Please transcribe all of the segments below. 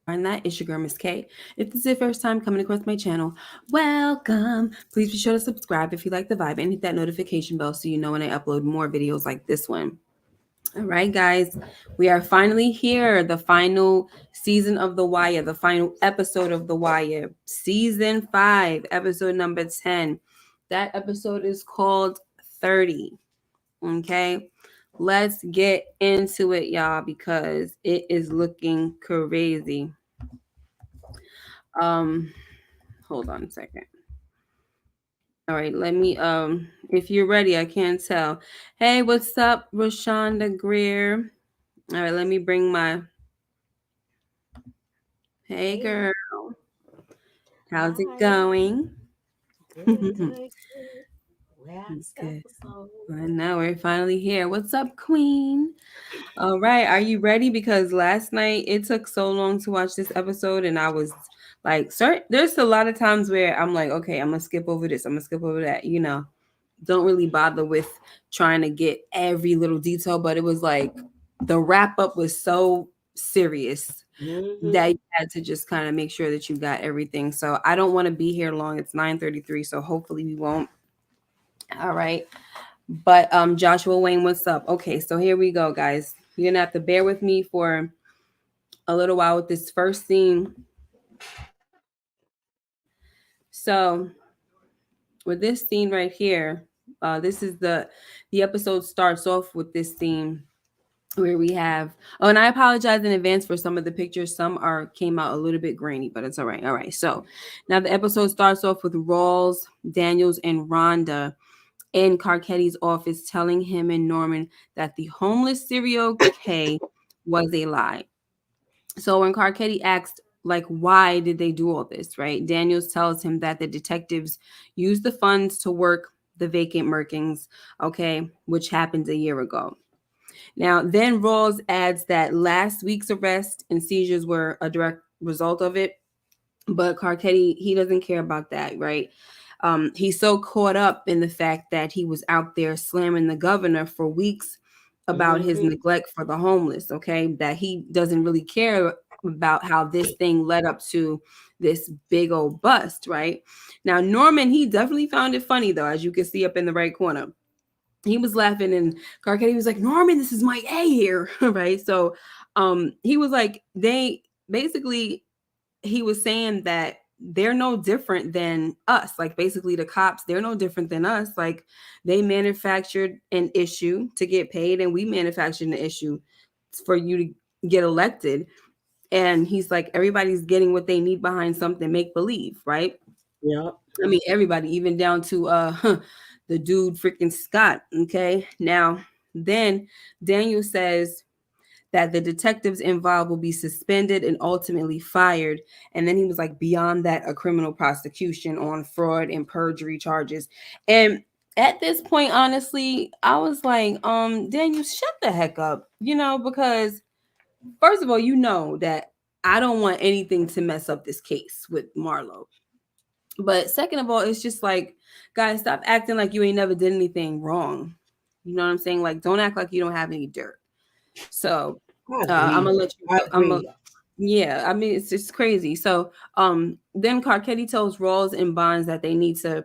That. It's your girl, Miss K. If this is your first time coming across my channel, welcome. Please be sure to subscribe if you like the vibe and hit that notification bell so you know when I upload more videos like this one. All right, guys, we are finally here. The final season of The Wire, the final episode of The Wire, season 5, episode number 10. That episode is called 30. Okay. Let's get into it, y'all, because it is looking crazy. Um, hold on a second. All right, let me if you're ready, I can't tell. Hey, what's up, Rashonda Greer? All right, let me bring my hey Hey, girl. How's it hi. going? Good, Good. good, good. Last episode. I know we're finally here. What's up, Queen? All right, are you ready? Because last night it took so long to watch this episode, and I was like, "Sir, there's a lot of times where I'm like, okay, I'm gonna skip over this, I'm gonna skip over that, don't really bother with trying to get every little detail, but it was like the wrap up was so serious that Mm-hmm. you had to just kind of make sure that you got everything. So I don't want to be here long. It's 9:33, so hopefully we won't. All right. But Joshua Wayne, what's up? Okay, so here we go, guys. You're gonna have to bear with me for a little while with this first scene. So with this scene right here, this is the episode starts off with this scene where we have and I apologize in advance for some of the pictures. Some are came out a little bit grainy, but it's all right. All right. So now the episode starts off with Rawls, Daniels, and Rhonda in Carcetti's office telling him and Norman that the homeless serial K was a lie. So when Carcetti asked, like, why did they do all this, right? Daniels tells him that the detectives used the funds to work the vacant Merkings, okay, which happened a year ago. Now, then Rawls adds that last week's arrest and seizures were a direct result of it, but Carcetti, he doesn't care about that, right? He's so caught up in the fact that he was out there slamming the governor for weeks about his Mm-hmm. neglect for the homeless, okay, that he doesn't really care about how this thing led up to this big old bust, right? Now, Norman, he definitely found it funny, though, as you can see up in the right corner. He was laughing, and Carcetti was like, Norman, this is my A here, right? So he was like, they basically he was saying that they're no different than us. Like basically the cops, they're no different than us. Like they manufactured an issue to get paid and we manufactured an issue for you to get elected. And he's like, everybody's getting what they need behind something make believe, right? Yep. I mean, everybody, even down to the dude freaking Scott. Okay. Now, then Daniel says that the detectives involved will be suspended and ultimately fired. And then he was like, beyond that, a criminal prosecution on fraud and perjury charges. And at this point, honestly, I was like, Daniel, shut the heck up, because first of all, you know that I don't want anything to mess up this case with Marlo. But second of all, it's just like, guys, stop acting like you ain't never did anything wrong. You know what I'm saying? Like, don't act like you don't have any dirt. So I I'm agree. gonna let you I go. agree. Yeah, I mean it's just crazy. So then Carcetti tells Rawls and Bonds that they need to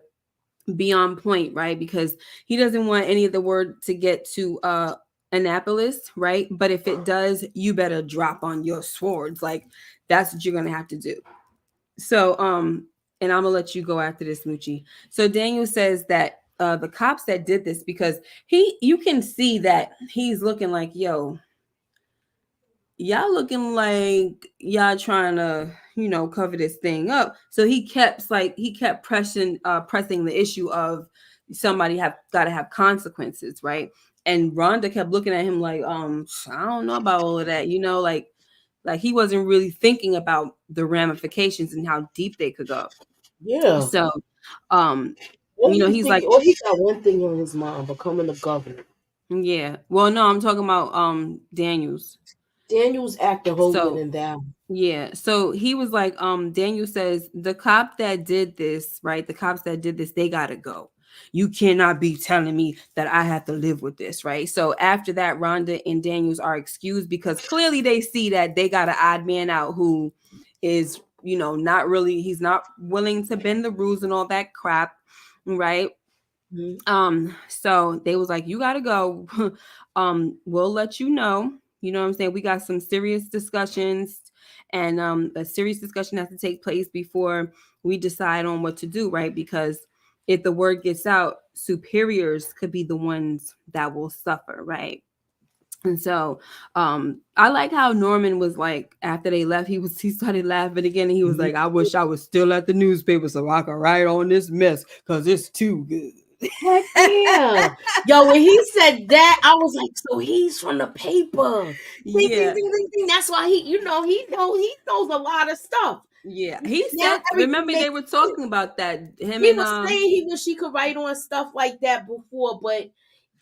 be on point, right? Because he doesn't want any of the word to get to Annapolis, right? But if it does, you better drop on your swords. Like that's what you're gonna have to do. So and I'm gonna let you go after this, Moochie. So Daniel says that the cops that did this because you can see that he's looking like, yo, y'all looking like y'all trying to cover this thing up. So he kept pressing the issue of somebody have got to have consequences, right? And Rhonda kept looking at him like, I don't know about all of that, like he wasn't really thinking about the ramifications and how deep they could go. Yeah. So um What do you he's think? like, Well, he got one thing on his mind: becoming the governor. yeah, well, no, I'm talking about Daniels. Daniel's acting holding So him down. yeah. So he was like, Daniel says the cop that did this, right? The cops that did this, they gotta go. You cannot be telling me that I have to live with this, right? So after that, Rhonda and Daniels are excused because clearly they see that they got an odd man out who is, not really, he's not willing to bend the rules and all that crap, right? Mhm. So they was like, you gotta go. We'll let you know. You know what I'm saying? We got some serious discussions, and a serious discussion has to take place before we decide on what to do, right? Because if the word gets out, superiors could be the ones that will suffer, right? And so I like how Norman was like, after they left, he started laughing again, and he was Mhm. like, I wish I was still at the newspaper so I could write on this mess because it's too good. Heck yeah. Yo, when he said that, I was like, so he's from the paper. Ding, ding, Yeah, ding, ding, ding. That's why he knows a lot of stuff. yeah. He Now said, everything remember they makes were sense. talking about that, him He and was saying he wish he could write on stuff like that before, but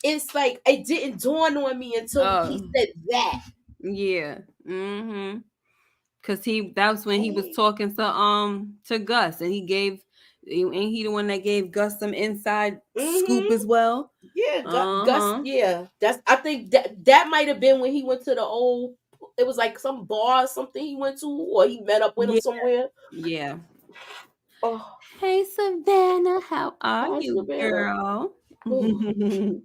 it's like it didn't dawn on me until he oh said that. yeah, mm-hmm. Cause that was when he was talking to Gus, and ain't he the one that gave Gus some inside scoop Mm-hmm. as well? Yeah, Gus. Uh-huh. Yeah, I think that might have been when he went to the old. It was like some bar or something he went to, or he met up with him Yeah, somewhere. yeah. Oh, Hey Savannah, how are hi you, Savannah. girl? Oh,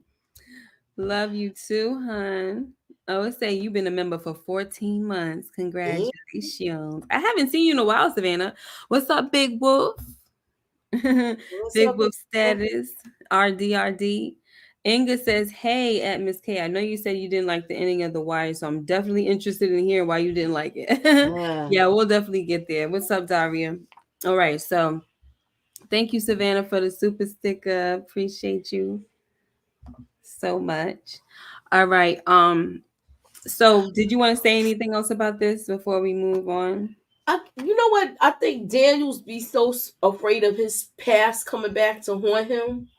Love you too, hun. Oh, it say you've been a member for 14 months. damn. Congratulations. I haven't seen you in a while, Savannah. What's up, Big Wolf? What's Big up, Wolf bro? status. RDRD. Inga says, hey, at Miss K. I know you said you didn't like the ending of The Wire, so I'm definitely interested in hearing why you didn't like it. Yeah. Yeah, we'll definitely get there. What's up, Daria? All right, so thank you, Savannah, for the super sticker. Appreciate you so much. All right. So did you want to say anything else about this before we move on? You know what? I think Daniels be so afraid of his past coming back to haunt him.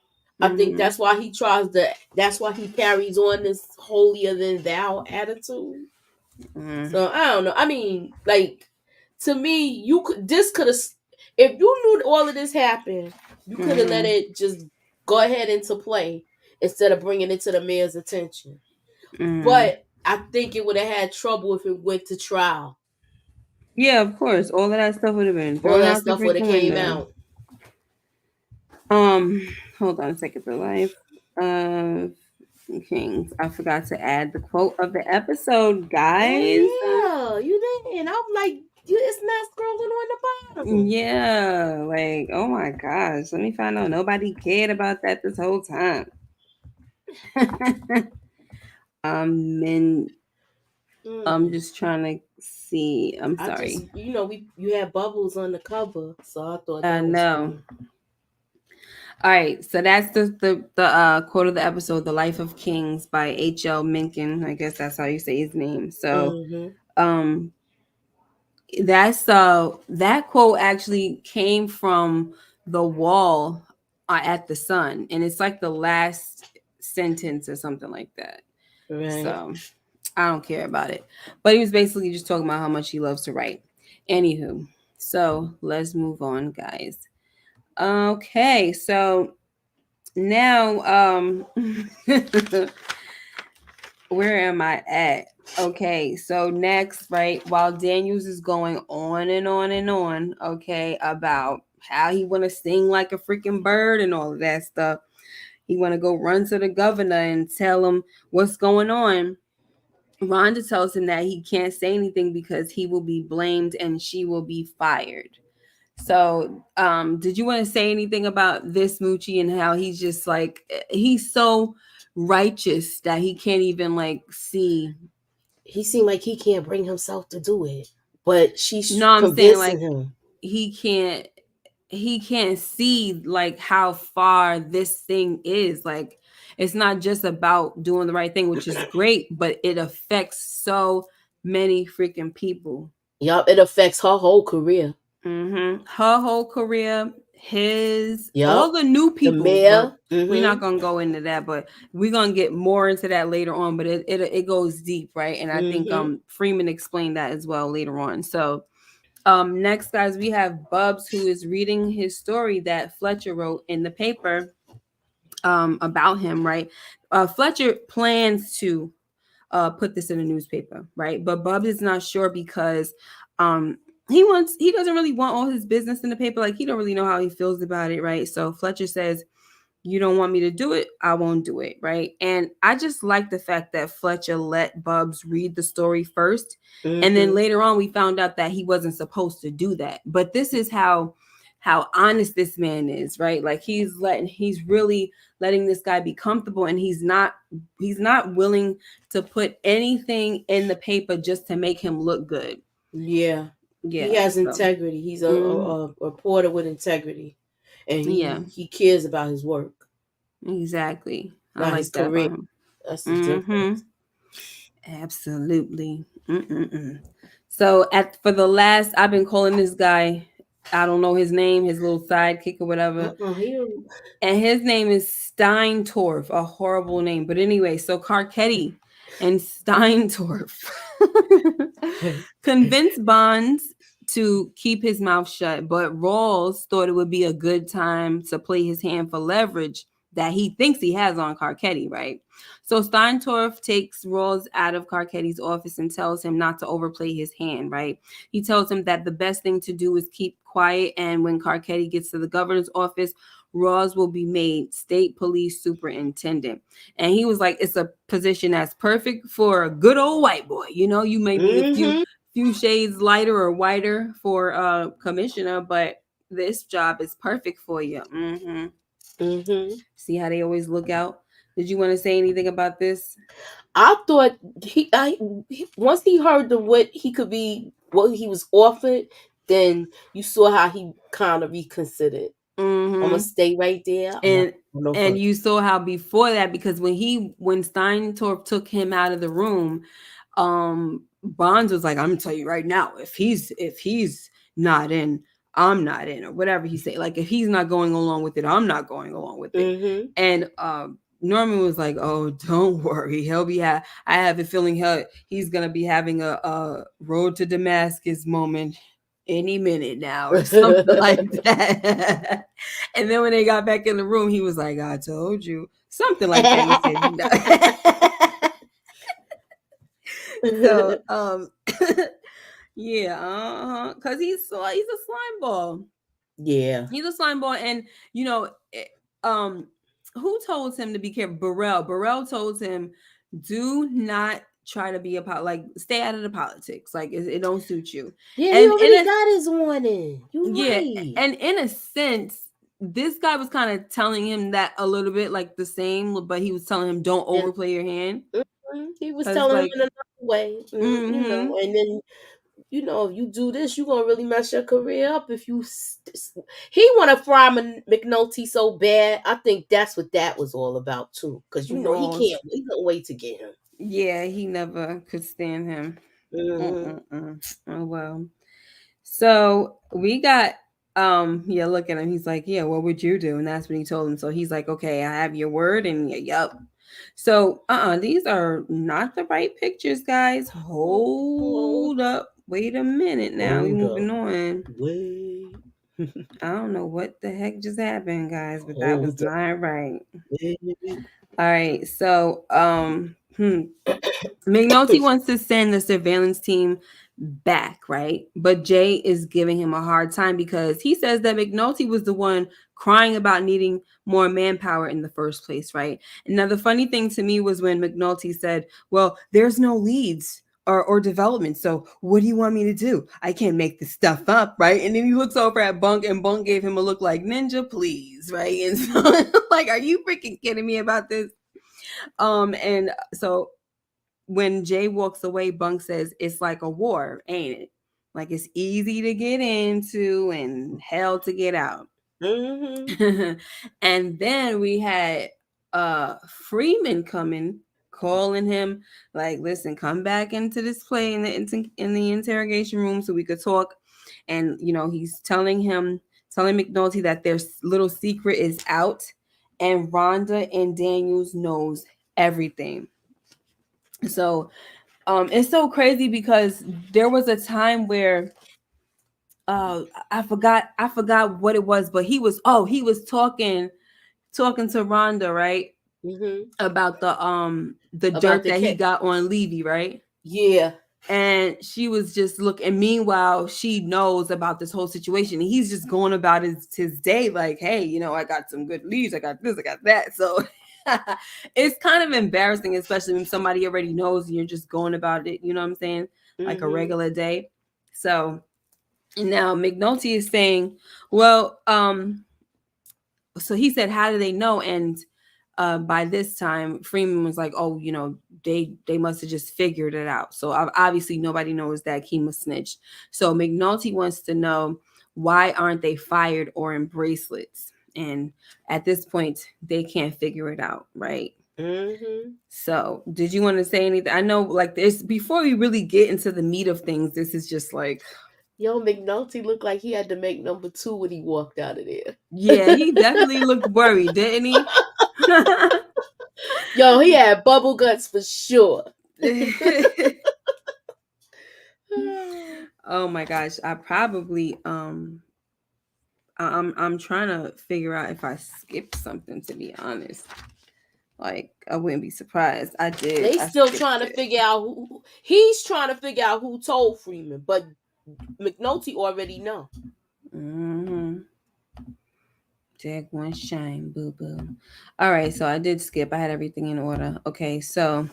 I think Mm-hmm. that's why he tries to. That's why he carries on this holier than thou attitude. Mm-hmm. So I don't know. I mean, like to me, you could. This could have. If you knew all of this happened, you could have let Mm-hmm. it just go ahead into play instead of bringing it to the mayor's attention. Mm-hmm. But I think it would have had trouble if it went to trial. Yeah, of course. All of that stuff would have been All thrown that out the stuff would have freaking came window. out. Um, Hold on a second. The life of Kings. I forgot to add the quote of the episode, Oh guys. yeah, you didn't. I'm like, it's not scrolling on the bottom. Yeah, like, oh my gosh. Let me find out. Nobody cared about that this whole time. And I'm Mm. just trying to see. I'm I just, sorry. you had bubbles on the cover, so I thought I that was know. funny. All right, so that's the quote of the episode, "The Life of Kings" by H.L. Mencken. I guess that's how you say his name. So, Mm-hmm. um, that quote actually came from the wall at the Sun, and it's like the last sentence or something like that. Right. So I don't care about it, but he was basically just talking about how much he loves to write. Anywho, so let's move on, guys. Okay, so now where am I at? Okay, so next, right, while Daniels is going on and on and on, okay, about how he want to sing like a freaking bird and all of that stuff. He want to go run to the governor and tell him what's going on. Rhonda tells him that he can't say anything because he will be blamed and she will be fired. So, did you want to say anything about this Moochie and how he's just like he's so righteous that he can't even like see? He seemed like he can't bring himself to do it, but No, she's I'm saying convincing like him. he can't he can't see like how far this thing is. Like it's not just about doing the right thing, which is great, but it affects so many freaking people. Yup, it affects her whole career. Her whole career, his, all Yup, the new the people, but mayor. we're Mm-hmm. not gonna go into that. But we're gonna get more into that later on. But it goes deep, right? And I think Mm-hmm. Freeman explained that as well later on. So next, guys, we have Bubs, who is reading his story that Fletcher wrote in the paper. about him, right? Fletcher plans to put this in a newspaper, right? But Bub is not sure because um, he doesn't really want all his business in the paper. Like he don't really know how he feels about it, right? So Fletcher says, you don't want me to do it, I won't do it, right? And I just like the fact that Fletcher let Bubs read the story first, and then Mm-hmm. later on we found out that he wasn't supposed to do that. But this is how honest this man is, right? Like he's really letting this guy be comfortable, and he's not willing to put anything in the paper just to make him look good. Yeah. He Yeah, has so integrity. He's mhm, a reporter with integrity, and yeah, he cares about his work, exactly. I not his like that career. about him. That's the Mm-hmm. difference. Absolutely. Mm-mm-mm. So at for the last, I've been calling this guy. I don't know his name, his little sidekick or whatever, He and his name is Steintorf. A horrible name, but anyway. So Carcetti and Steintorf convinced Bonds to keep his mouth shut, but Rawls thought it would be a good time to play his hand for leverage that he thinks he has on Carcetti, right? So Steintorf takes Rawls out of Carcetti's office and tells him not to overplay his hand, right? He tells him that the best thing to do is keep quiet, and when Carcetti gets to the governor's office, Rawls will be made state police superintendent. And he was like, it's a position that's perfect for a good old white boy. You know, you may be a few Mm-hmm. few shades lighter or whiter for commissioner, but this job is perfect for you. Mm-hmm. Mm-hmm. See how they always look out. Did you want to say anything about this? I thought once he heard the what he could be, what he was offered, then you saw how he kind of reconsidered. I'm gonna Mm-hmm. stay right there. I'm not and going no and further. you saw how before that, because when Steintorp took him out of the room, Bonds was like, I'm gonna tell you right now, if he's not in, I'm not in, or whatever he said. Like if he's not going along with it, I'm not going along with it. Mm-hmm. And Norman was like, oh, don't worry, he'll be I have a feeling he's gonna be having a road to Damascus moment any minute now, or something like that. And then when they got back in the room, he was like, I told you. Something like that. He said, you know. So yeah, because he's a slime ball. Yeah. He's a slime ball, and you know, um, who told him to be careful? Burrell told him, do not try to be like stay out of the politics. Like it don't suit you. Yeah, he And in already a got his warning. You yeah, right. and in a sense, this guy was kind of telling him that a little bit, like the same, but he was telling him don't And overplay your hand, he was because telling him like, in another way, mm-hmm, and then if you do this, you're gonna really mess your career up. If you, he want to fry McNulty so bad. I think that's what that was all about too. Because he Rawls. can't. He couldn't wait to get him. Yeah, he never could stand him. Hmm. Mm-mm-mm. Oh well. So we got yeah, look at him. He's like, yeah, what would you do? And that's when he told him. So he's like, okay, I have your word, and yeah, yup. So these are not the right pictures, guys. Oh, Hold up. Wait a minute now. We hold up, moving on. wait, I don't know what the heck just happened, guys, but that was hold up, not right. wait. All right. So McNulty wants to send the surveillance team back, right? But Jay is giving him a hard time because he says that McNulty was the one crying about needing more manpower in the first place, right? And now the funny thing to me was when McNulty said, well, there's no leads or development. So what do you want me to do? I can't make this stuff up, right? And then he looks over at Bunk, and Bunk gave him a look like, ninja, please, right? And so like, are you freaking kidding me about this? And so when Jay walks away, Bunk says, it's like a war, ain't it? Like it's easy to get into and hell to get out. Hmm. And then we had Freeman coming, calling him, like, listen, come back into this play in the interrogation room so we could talk. And he's telling McNulty that their little secret is out, and Rhonda and Daniels knows everything. So it's so crazy because there was a time where uh I forgot what it was, but he was talking talking to Rhonda, right? Mm-hmm. About the About dirt the that he cat. got on Levy, right? Yeah. And she was just looking. Meanwhile, she knows about this whole situation. And he's just going about his day like, hey, I got some good leads. I got this. I got that. So it's kind of embarrassing, especially when somebody already knows and you're just going about it. You know what I'm saying? Like a Mm-hmm. regular day. So now McNulty is saying, well, so he said, how do they know? And by this time, Freeman was like, oh, they must have just figured it out. So obviously nobody knows that Kima snitched. So McNulty wants to know, why aren't they fired or in bracelets? And at this point, they can't figure it out, right? Mm-hmm. So did you want to say anything? I know, like, this, before we really get into the meat of things, this is just like, Yo, McNulty looked like he had to make number two when he walked out of there. yeah, he definitely looked worried, didn't he? Yo, he had bubble guts for sure. Oh my gosh, I probably I'm trying to figure out if I skipped something, to be honest. Like, I wouldn't be surprised. I did. They I still skipped trying to it. figure out he's trying to figure out who told Freeman, but McNulty already know. Mm-hmm. Jack one shine, boo boo. All right, so I did skip. I had everything in order. Okay, so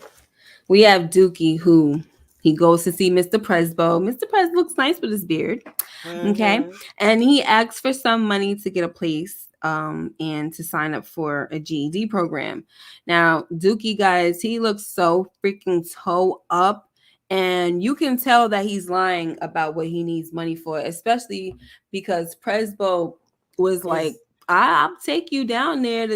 we have Dookie, who he goes to see Mr. Presbo. Mr. Pres looks nice with his beard. Okay. Mm-hmm. And he asks for some money to get a place and to sign up for a GED program. Now, Dookie, guys, he looks so freaking toe up. And you can tell that he's lying about what he needs money for, especially because Presbo was like, Is I'll take you down there to,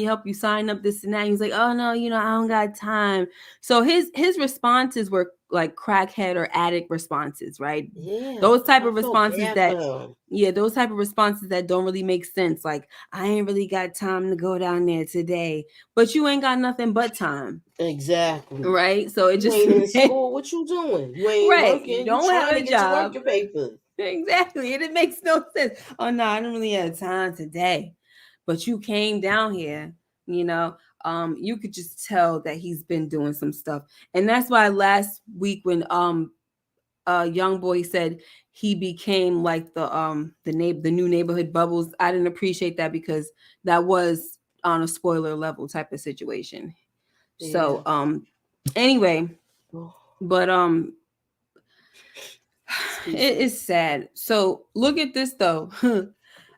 help you sign up this and that. He's like, oh no, I don't got time. So his responses were like crackhead or addict responses, right? yeah. Those type I of felt responses bad for that him. yeah, those type of responses that don't really make sense. Like, I ain't really got time to go down there today, but you ain't got nothing but time, Exactly. right? So it You just ain't in school. What you doing? You ain't right. You working. You don't have trying to a get your job. working papers. Exactly. And it makes no sense. Oh no, I don't really have time today. But you came down here, you know. You could just tell that he's been doing some stuff. And that's why last week when young boy said he became like the new neighborhood Bubbles, I didn't appreciate that because that was on a spoiler level type of situation. So Yeah. anyway, Oh, but excuse it me. is sad. So look at this though.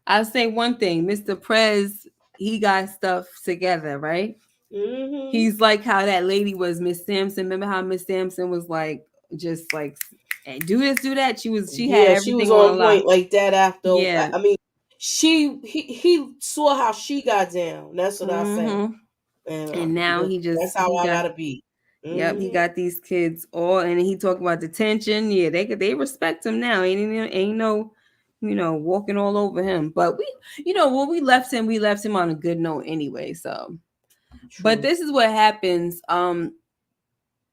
I'll say one thing, Mr. Prez, he got stuff together, right? Mm-hmm. He's like how that lady was Miss Sampson. Remember how Miss Sampson was like, just like, hey, do this, do that. She had Yeah, she was everything on on lock. point like that after. Yeah. I mean, he saw how she got down. That's what I say. Mm-hmm. And And now that's how he I got, gotta be. yep, he Mm-hmm. got these kids all, and he talked about detention. Yeah, they respect him now. Ain't no, walking all over him. But when we left him on a good note anyway. So, but True. this is what happens.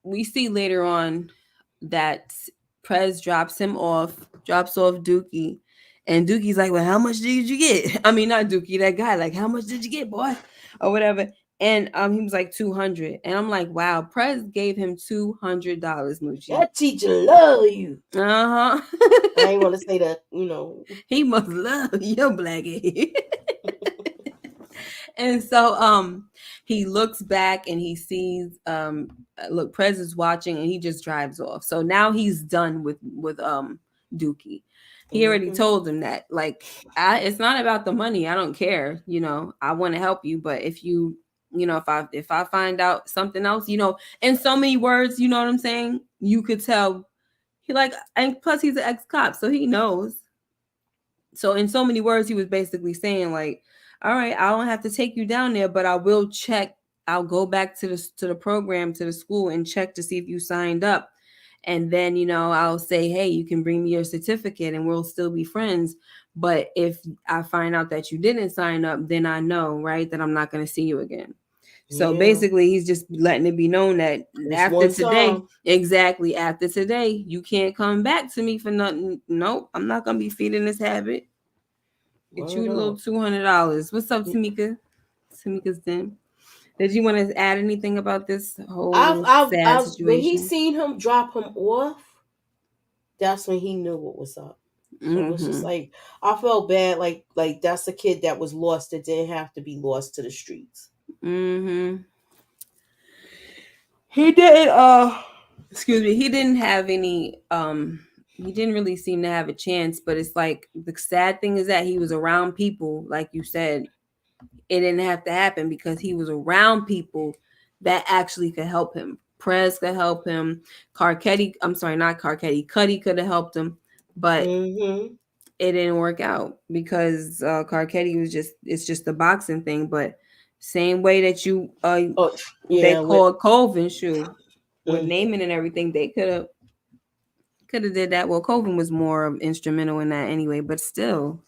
We see later on that Prez drops off Dookie, and Dookie's like, "Well, how much did you get?" I mean, not Dookie, that guy. Like, how much did you get, boy, or whatever. And he was like 200, and I'm like, wow, Prez gave him $200, Moochie. That teacher love you. Uh huh. I ain't want to say that. He must love your black head. And so he looks back and he sees look, Prez is watching and he just drives off. So now he's done with Dookie. He already Mm-hmm. told him that, like, it's not about the money. I don't care, I want to help you, but if you if I find out something else, in so many words, you know what I'm saying, you could tell he like, and plus he's an ex-cop, so he knows. So in so many words, he was basically saying like, all right, I don't have to take you down there, but I will check. I'll go back to the program, to the school, and check to see if you signed up. And then, I'll say, hey, you can bring me your certificate and we'll still be friends. But if I find out that you didn't sign up, then I know, right, that I'm not going to see you again. So Yeah. basically, he's just letting it be known that It's after one today, time. exactly after today, you can't come back to me for nothing. Nope, I'm not going to be feeding this habit. Get you Word a little up. $200. What's up, Tamika? Tamika's den. Did you want to add anything about this whole sad When he situation? seen him drop him off, that's when he knew what was up. So it's just Mm-hmm. like I felt bad, like that's a kid that was lost that didn't have to be lost to the streets. Mm-hmm. He didn't excuse me, he didn't have any he didn't really seem to have a chance, but it's like the sad thing is that he was around people, like you said, it didn't have to happen because he was around people that actually could help him. Prez could help him. Carcetti, I'm sorry, not Carcetti. Cuddy could have helped him, but Mm-hmm. it didn't work out because Carcetti was just it's just the boxing thing. But same way that you Oh they yeah, with called Colvin shoe with mm, naming and everything, they could have did that. Well, Colvin was more instrumental in that anyway, but still,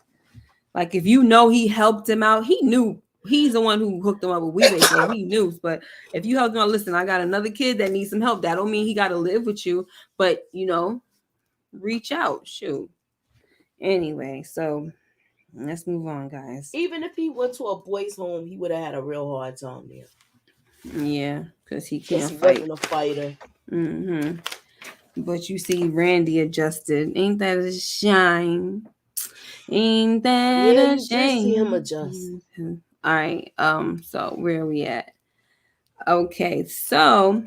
like if you know he helped him out, he knew he's the one who hooked him up with Weebay, so he knew. But if you helped him out, listen, I got another kid that needs some help. That don't mean he got to live with you, but reach out. Shoot. Anyway, so let's move on, guys. even if he went to a boys' home, he would have had a real hard time there Yeah, because he because can't he fight. wasn't a fighter. Mm-hmm. But you see, Randy adjusted. Ain't that a shame? Ain't that Yeah, a you did see him shame? adjust. All right. So where are we at? Okay. So,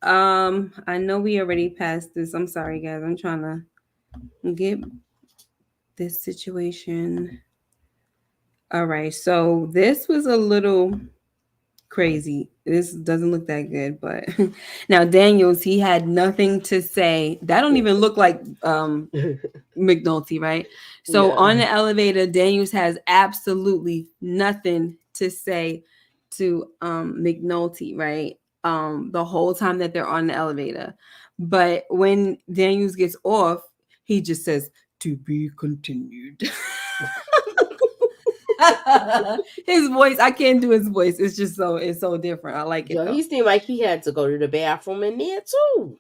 I know we already passed this. I'm sorry, guys. I'm trying to get this situation. All right. So this was a little crazy. This doesn't look that good, but now Daniels, he had nothing to say. That don't even look like McNulty, right? So Yeah. on the elevator, Daniels has absolutely nothing to say to McNulty, right? The whole time that they're on the elevator. But when Daniels gets off, he just says, to be continued. His voice, I can't do his voice. It's so different. I like it Yo, though. he seemed like he had to go to the bathroom in there too.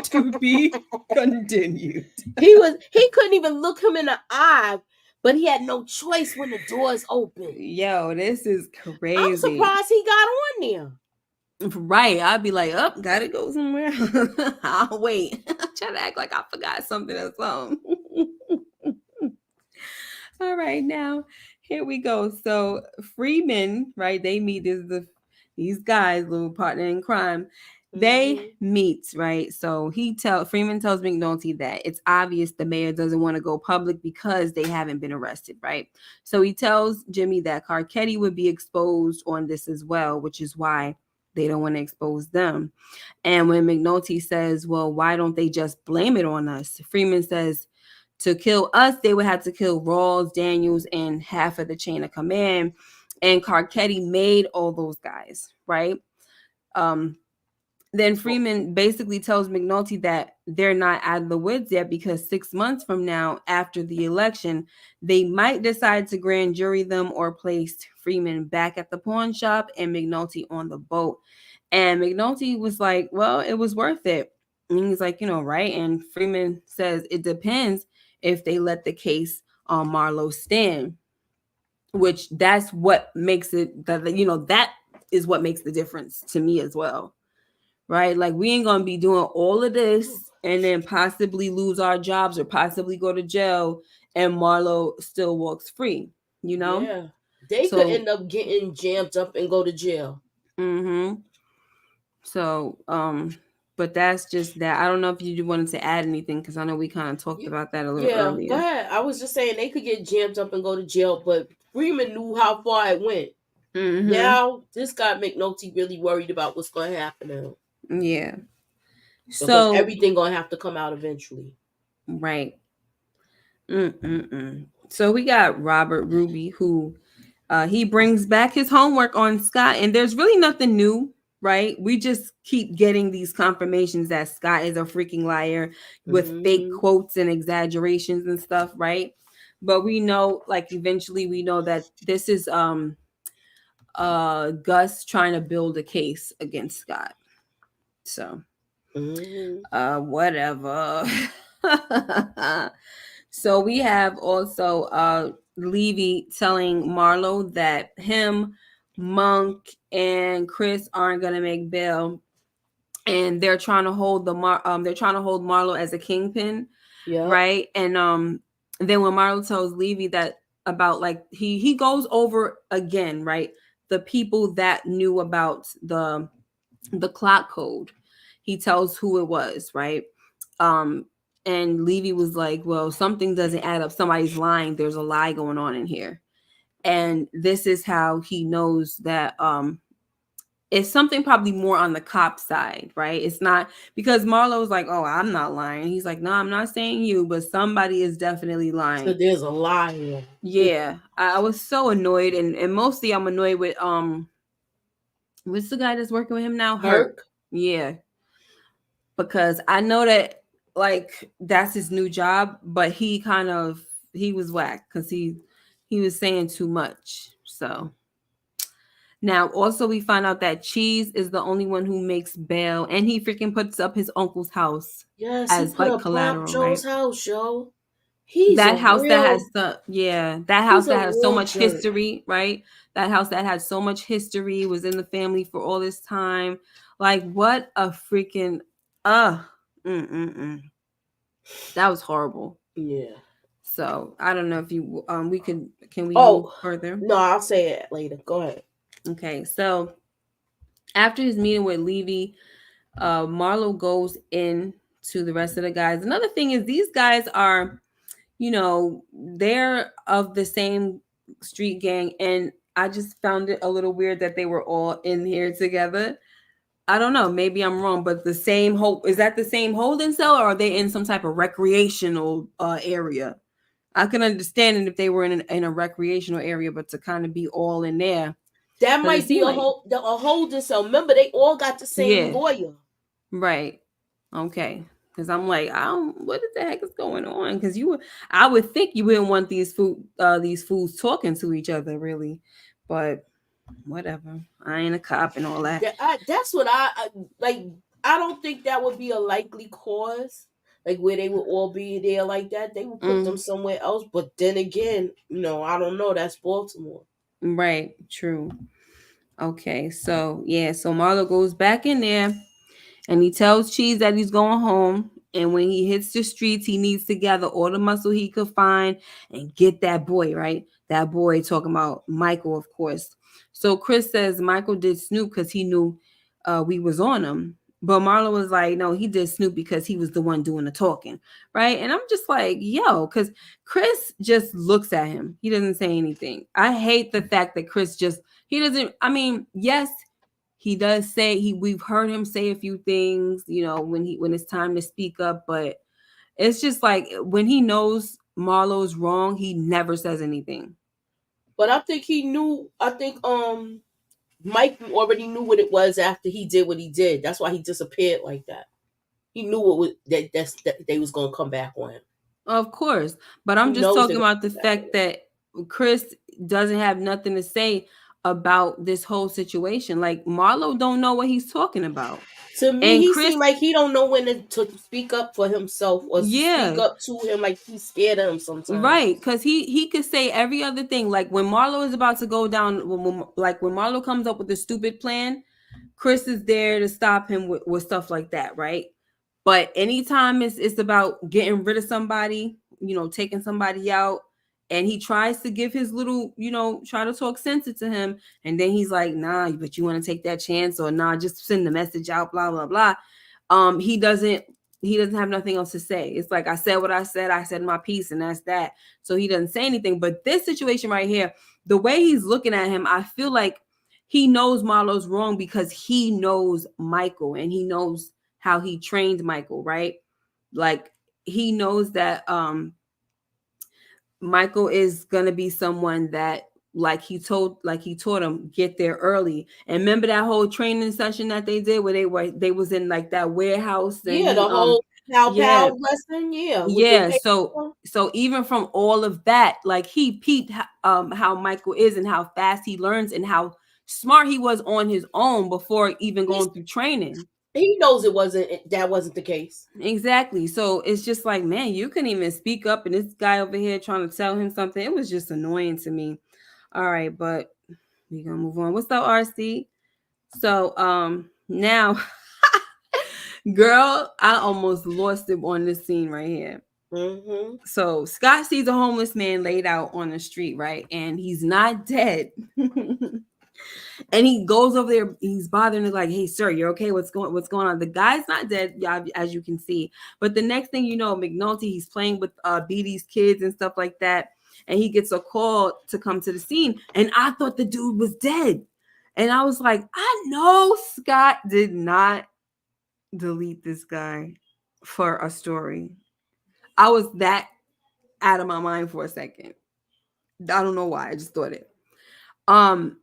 To be continued. He couldn't even look him in the eye, but he had no choice when the doors opened. Yo, this is I'm crazy. surprised he got on there. Right. I'd be like, up, gotta go somewhere. I'll wait. Try to act like I forgot something or something. All right, now here we go. So Freeman, right? They meet these guys, little partner in crime. They Hmm. meet, right? So Freeman tells McNulty that it's obvious the mayor doesn't want to go public because they haven't been arrested, right? So he tells Jimmy that Carcetti would be exposed on this as well, which is why they don't want to expose them. And when McNulty says, well, why don't they just blame it on us? Freeman says, to kill us, they would have to kill Rawls, Daniels, and half of the chain of command. And Carcetti made all those guys, right? Um, then Freeman basically tells McNulty that they're not out of the woods yet because 6 months from now, after the election, they might decide to grand jury them or place Freeman back at the pawn shop and McNulty on the boat. And McNulty was like, well, it was worth it. And he's like, right? And Freeman says it depends if they let the case on Marlowe stand, which that's what makes it that is what makes the difference to me as well, right? Like we ain't gonna be doing all of this and then possibly lose our jobs or possibly go to jail and Marlowe still walks free, you know? Yeah. They could So end up getting jammed up and go to jail. mm-hmm. So but that's just that. I don't know if you wanted to add anything because I know we kind of talked Y- about that a little Yeah, go earlier. ahead. I was just saying they could get jammed up and go to jail, but Freeman knew how far it went. Mm-hmm. Now, this guy McNulty really worried about what's going to happen now Yeah. because So everything going to have to come out eventually. right. Mm-mm-mm. So we got Robert Ruby who he brings back his homework on Scott, and there's really nothing new, right? We just keep getting these confirmations that Scott is a freaking liar with fake Hmm. quotes and exaggerations and stuff, right? But we know, like, eventually we know that this is Gus trying to build a case against Scott. So Hmm. whatever. So we have also Levy telling Marlo that him, Monk, and Chris aren't gonna make bail, and they're trying to hold they're trying to hold Marlo as a kingpin, Yep. right? And then when Marlo tells Levy that about like he goes over again, right? The people that knew about the clock code. He tells who it was, right? Um, and Levy was like, "Well, something doesn't add up. Somebody's lying. There's a lie going on in here." And this is how he knows that it's something probably more on the cop side, right? It's not because Marlo's like, "Oh, I'm not lying." He's like, "No, I'm not saying you, but somebody is definitely So lying." there's a lie here. Yeah, I was so annoyed, and mostly I'm annoyed with what's the guy that's working with him now? Hurt. Herc. Yeah, because I know that like that's his new job, but he was whack because he was saying too much. So now also we find out that Cheese is the only one who makes bail, and he freaking puts up his uncle's house Yes, he as put like up Prop collateral, right? Joe's house, yo. He's a That house that has real the yeah, that he's house a that has so real much jerk. history, right? That house that had so much history was in the family for all this time. Like what a freaking uh mm. That was horrible. Yeah. So I don't know if you we could can we move Oh, further? no, I'll say it later. Go ahead. Okay, so after his meeting with Levy, Marlo goes in to the rest of the guys. Another thing is these guys are, they're of the same street gang, and I just found it a little weird that they were all in here together. I don't know, maybe I'm wrong, but the same hope is that the same holding cell, or are they in some type of recreational area? I can understand it if they were in a recreational area, but to kind of be all in there, That because it might be seemed like, a holding cell. Remember, they all got the same yeah, lawyer. right, okay. Because I'm like, I don't. What the heck is going on? Because I would think you wouldn't want these fools talking to each other, really, but whatever. I ain't a cop and all that. That's what like. I don't think that would be a likely cause. Like where they would all be there like that, they would put them Mm, somewhere else. But then again, I don't know. That's Baltimore. right, true. Okay, so yeah, so Marlo goes back in there and he tells Cheese that he's going home. And when he hits the streets, he needs to gather all the muscle he could find and get that boy, right? That boy talking about Michael, of course. So Chris says Michael did Snoop because he knew we was on him. But Marlon was like, no, he did Snoop because he was the one doing the talking, right? And I'm just like, yo, because Chris just looks at him. He doesn't say anything. I hate the fact that Chris just, he doesn't, I mean, yes, he does say we've heard him say a few things, when it's time to speak up, but it's just like when he knows Marlo's wrong, he never says anything. But I think he knew. I think Mike already knew what it was after he did what he did. That's why he disappeared like that. He knew what was that they was gonna come back on him. Of course, but He I'm just knows they're talking gonna about the come back on fact him. that Chris doesn't have nothing to say about this whole situation. Like Marlo don't know what he's talking about. To me, And he Chris, seemed like he don't know when to speak up for himself or to speak yeah, up to him. Like he's scared of him sometimes. right, because he could say every other thing. Like when Marlo is about to go down, like when Marlo comes up with a stupid plan, Chris is there to stop him with stuff like that, right? But anytime it's about getting rid of somebody, taking somebody out, and he tries to give his little, try to talk sense into him, and then he's like, nah, but you want to take that chance, or nah, just send the message out, blah blah blah. He doesn't have nothing else to say. It's like I said my piece, and that's that. So he doesn't say anything. But this situation right here, the way he's looking at him, I feel like he knows Marlo's wrong because he knows Michael and he knows how he trained Michael, right? Like he knows that Michael is gonna be someone that like he taught him get there early. And remember that whole training session that they did where they was in like that warehouse and Yeah, he the whole pow yeah, pow lesson. Yeah, with the yeah. paper. So even from all of that, like he peeped how Michael is and how fast he learns and how smart he was on his own before even He's going through training. He knows that wasn't the case. Exactly. So it's just like, man, you couldn't even speak up, and this guy over here trying to tell him something. It was just annoying to me. All right, but we gonna move on. What's up, RC? So now girl, I almost lost it on this scene right here. Mm-hmm. So Scott sees a homeless man laid out on the street, right? And he's not dead. And he goes over there, he's bothering it like, hey sir, you're okay, what's going on? The guy's not dead, yeah, as you can see, but the next thing you know, McNulty, he's playing with BD's kids and stuff like that, and he gets a call to come to the scene, and I thought the dude was dead, and I was like, I know Scott did not delete this guy for a story. I was that out of my mind for a second. I don't know why, I just thought it. um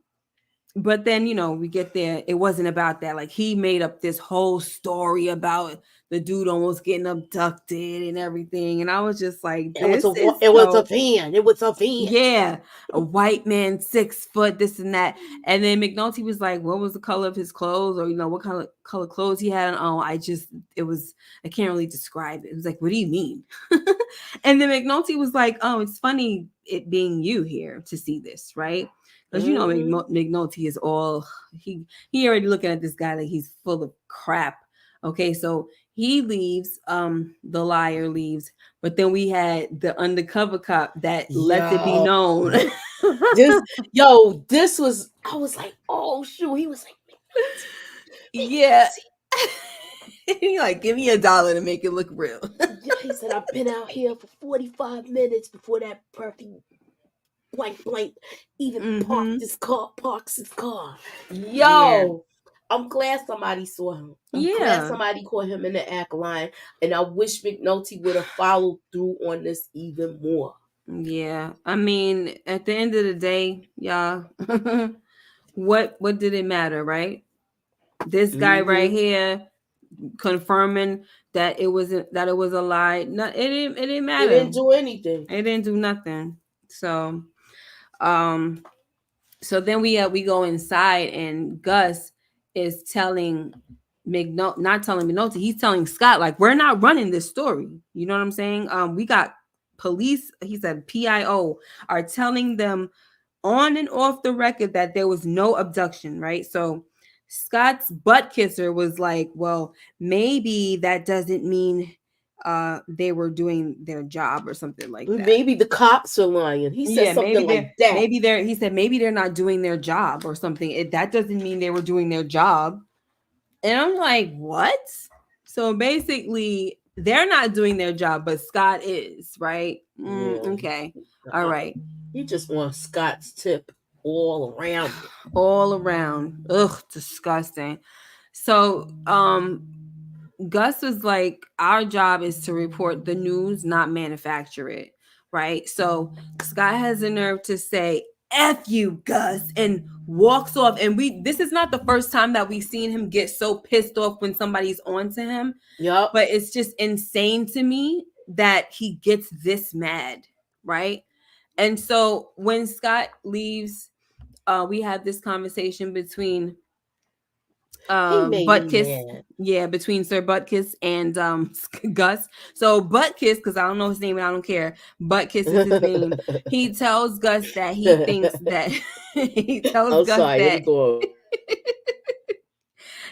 but then, we get there, it wasn't about that. Like, he made up this whole story about the dude almost getting abducted and everything, and I was just like, this is It was a so, van. It was a van. yeah, a white man, 6 foot, this and that. And then McNulty was like, what was the color of his clothes, or what color clothes he had on? Oh, I can't really describe it. It was like, what do you mean? And then McNulty was like, oh, it's funny it being you here to see this, right? Because Mm-hmm. McNulty is all, he already looking at this guy like he's full of crap. Okay, so he leaves, the liar leaves, but then we had the undercover cop that lets it be Yo, known. this this was. I was like, oh shoot. He was like, Yeah. McNulty. He like, give me $1 to make it look real. Yeah, he said, I've been out here for 45 minutes before that perfect blank blank even Mm-hmm. parks his car. Yeah. Yo, I'm glad somebody saw him. I'm glad Yeah. somebody caught him in the act line. And I wish McNulty would have followed through on this even more. Yeah. I mean, at the end of the day, y'all, what did it matter, right? This guy right Mm-hmm. here confirming that it was a lie. No, it didn't It matter. didn't do anything. It didn't do nothing. So um so then we go inside, and Gus is telling not telling McNulty, he's telling Scott, like, we're not running this story. You know what I'm saying? We got police, he said, PIO are telling them on and off the record that there was no abduction, right? So Scott's butt kisser was like, well, maybe that doesn't mean they were doing their job or something like that. Maybe the cops are lying. He said Yeah, something like that. maybe they're he said maybe they're not doing their job or something. That doesn't mean they were doing their job. And I'm like, what? So basically, they're not doing their job, but Scott is, right? Yeah. Okay. All right. He just wants Scott's tip all around it. All around. Ugh, disgusting. So, Gus was like, our job is to report the news, not manufacture it. Right. So Scott has the nerve to say, F you, Gus, and walks off. And this is not the first time that we've seen him get so pissed off when somebody's on to him. Yup. But it's just insane to me that he gets this mad. Right. And so when Scott leaves, we have this conversation between He made me Buttkiss, mad. yeah, between Sir Buttkiss and Gus. So Buttkiss, because I don't know his name and I don't care, Buttkiss is his name. He tells Gus that he thinks that he tells I'm Gus sorry. Here we that go.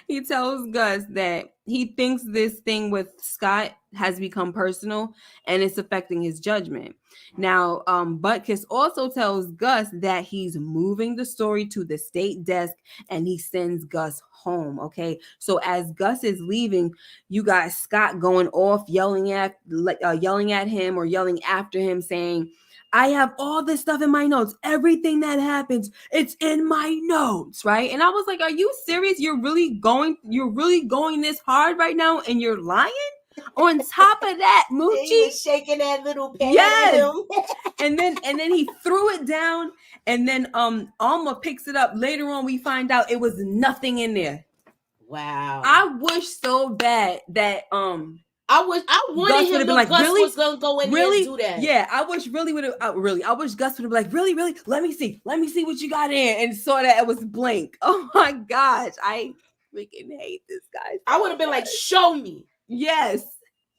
he tells Gus that he thinks this thing with Scott has become personal and it's affecting his judgment. Now, Butkus also tells Gus that he's moving the story to the state desk and he sends Gus home. Okay, so as Gus is leaving, you got Scott going off, yelling at him or yelling after him, saying, I have all this stuff in my notes. Everything that happens, it's in my notes, right? And I was like, are you serious? You're really going this hard right now and you're lying? On top of that, He Moochie, was shaking that little pad yes. at him. and then he threw it down, and then Alma picks it up. Later on, we find out it was nothing in there. Wow. I wish so bad that I wanted him to like, Gus really? was gonna go in there and do that. Yeah, I wish really would have I wish Gus would have been like, really, let me see what you got in, and saw that it was blank. Oh my gosh, freaking hate this guy I would so have been like, much. show me. Yes.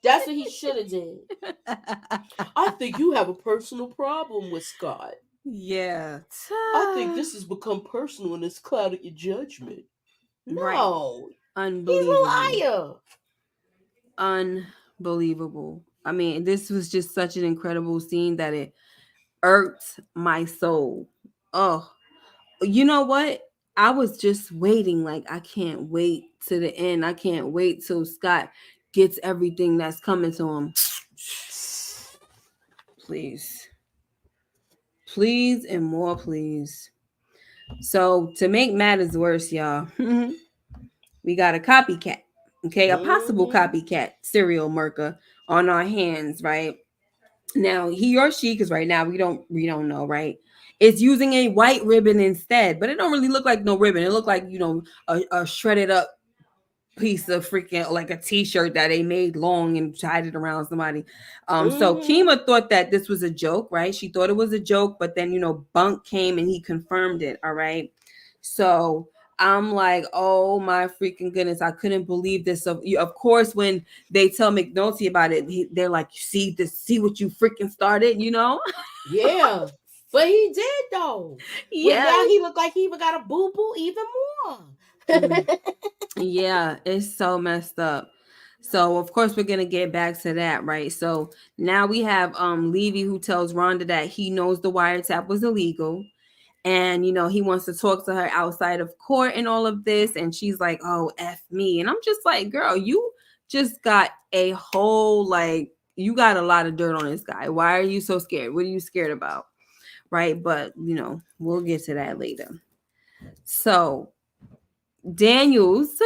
That's what he should have did. I think you have a personal problem with Scott. Yeah. I think this has become personal and it's clouded your judgment. Right. No, he's Unbelievable. a liar. Unbelievable. I mean, this was just such an incredible scene that it irked my soul. Oh, you know what? I was just waiting. Like, I can't wait to the end. I can't wait till Scott gets everything that's coming to him. Please. Please and more, please. So, to make matters worse, y'all, we got a copycat. Okay, a possible Mm-hmm. copycat serial murder on our hands, right? Now, he or she, because right now we don't know, right? It's using a white ribbon instead, but it don't really look like no ribbon. It looked like a shredded up piece of freaking like a t-shirt that they made long and tied it around somebody. So Mm-hmm. Kima thought that this was a joke, right? She thought it was a joke, but then Bunk came and he confirmed it. All right. So I'm like, oh my freaking goodness, I couldn't believe this. Of course, when they tell McNulty about it, they're like, see what you freaking started. Yeah. But he did though. When Yeah. now he looked like he even got a boo boo even more. Mm. Yeah, it's so messed up. So of course we're gonna get back to that, right? So now we have Levy who tells Rhonda that he knows the wiretap was illegal, and he wants to talk to her outside of court and all of this, and she's like, "Oh, F me," and I'm just like, "Girl, you just got a whole you got a lot of dirt on this guy. Why are you so scared? What are you scared about?" Right? But we'll get to that later. So Daniels,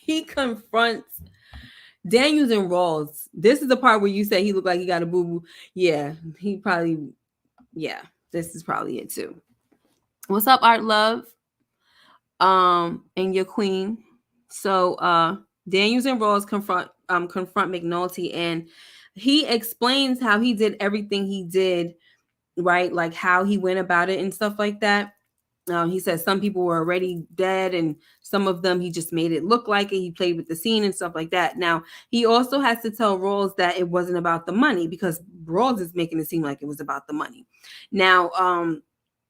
he confronts Daniels and Rawls. This is the part where you say he looked like he got a boo boo. Yeah, he probably. Yeah, this is probably it too. What's up, Art Love? And your queen. So Daniels and Rawls confront McNulty, and he explains how he did everything he did, right? Like how he went about it and stuff like that. He says some people were already dead, and some of them he just made it look like it. He played with the scene and stuff like that. Now he also has to tell Rawls that it wasn't about the money, because Rawls is making it seem like it was about the money. Now,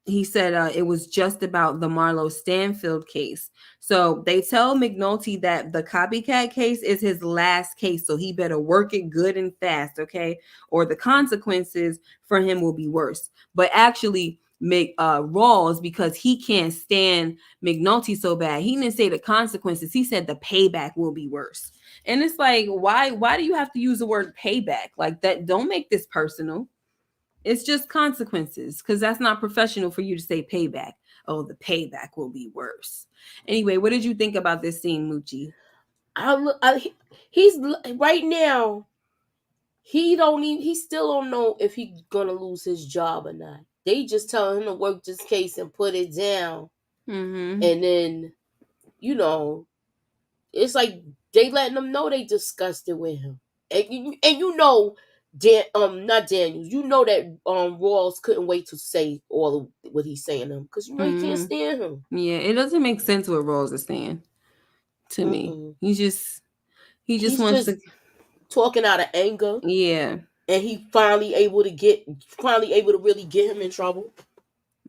he said it was just about the Marlo Stanfield case. So they tell McNulty that the copycat case is his last case, so he better work it good and fast, okay? Or the consequences for him will be worse. But actually, Rawls, because he can't stand McNulty so bad, he didn't say the consequences. He said the payback will be worse. And it's like, why do you have to use the word payback like that? Don't make this personal. It's just consequences, because that's not professional for you to say payback. Oh, the payback will be worse. Anyway, what did you think about this scene, Moochie? He's right now. He don't even. He still don't know if he's gonna lose his job or not. They just telling him to work this case and put it down, Mm-hmm. and then you know it's like they letting him know they discussed it with him, and not Daniels. You know that Rawls couldn't wait to say all of what he's saying to him because he can't Mm-hmm. stand him. Yeah, it doesn't make sense what Rawls is saying to me. Mm-mm. He just He's wants just to. talking out of anger, Yeah. and he finally able to really get him in trouble.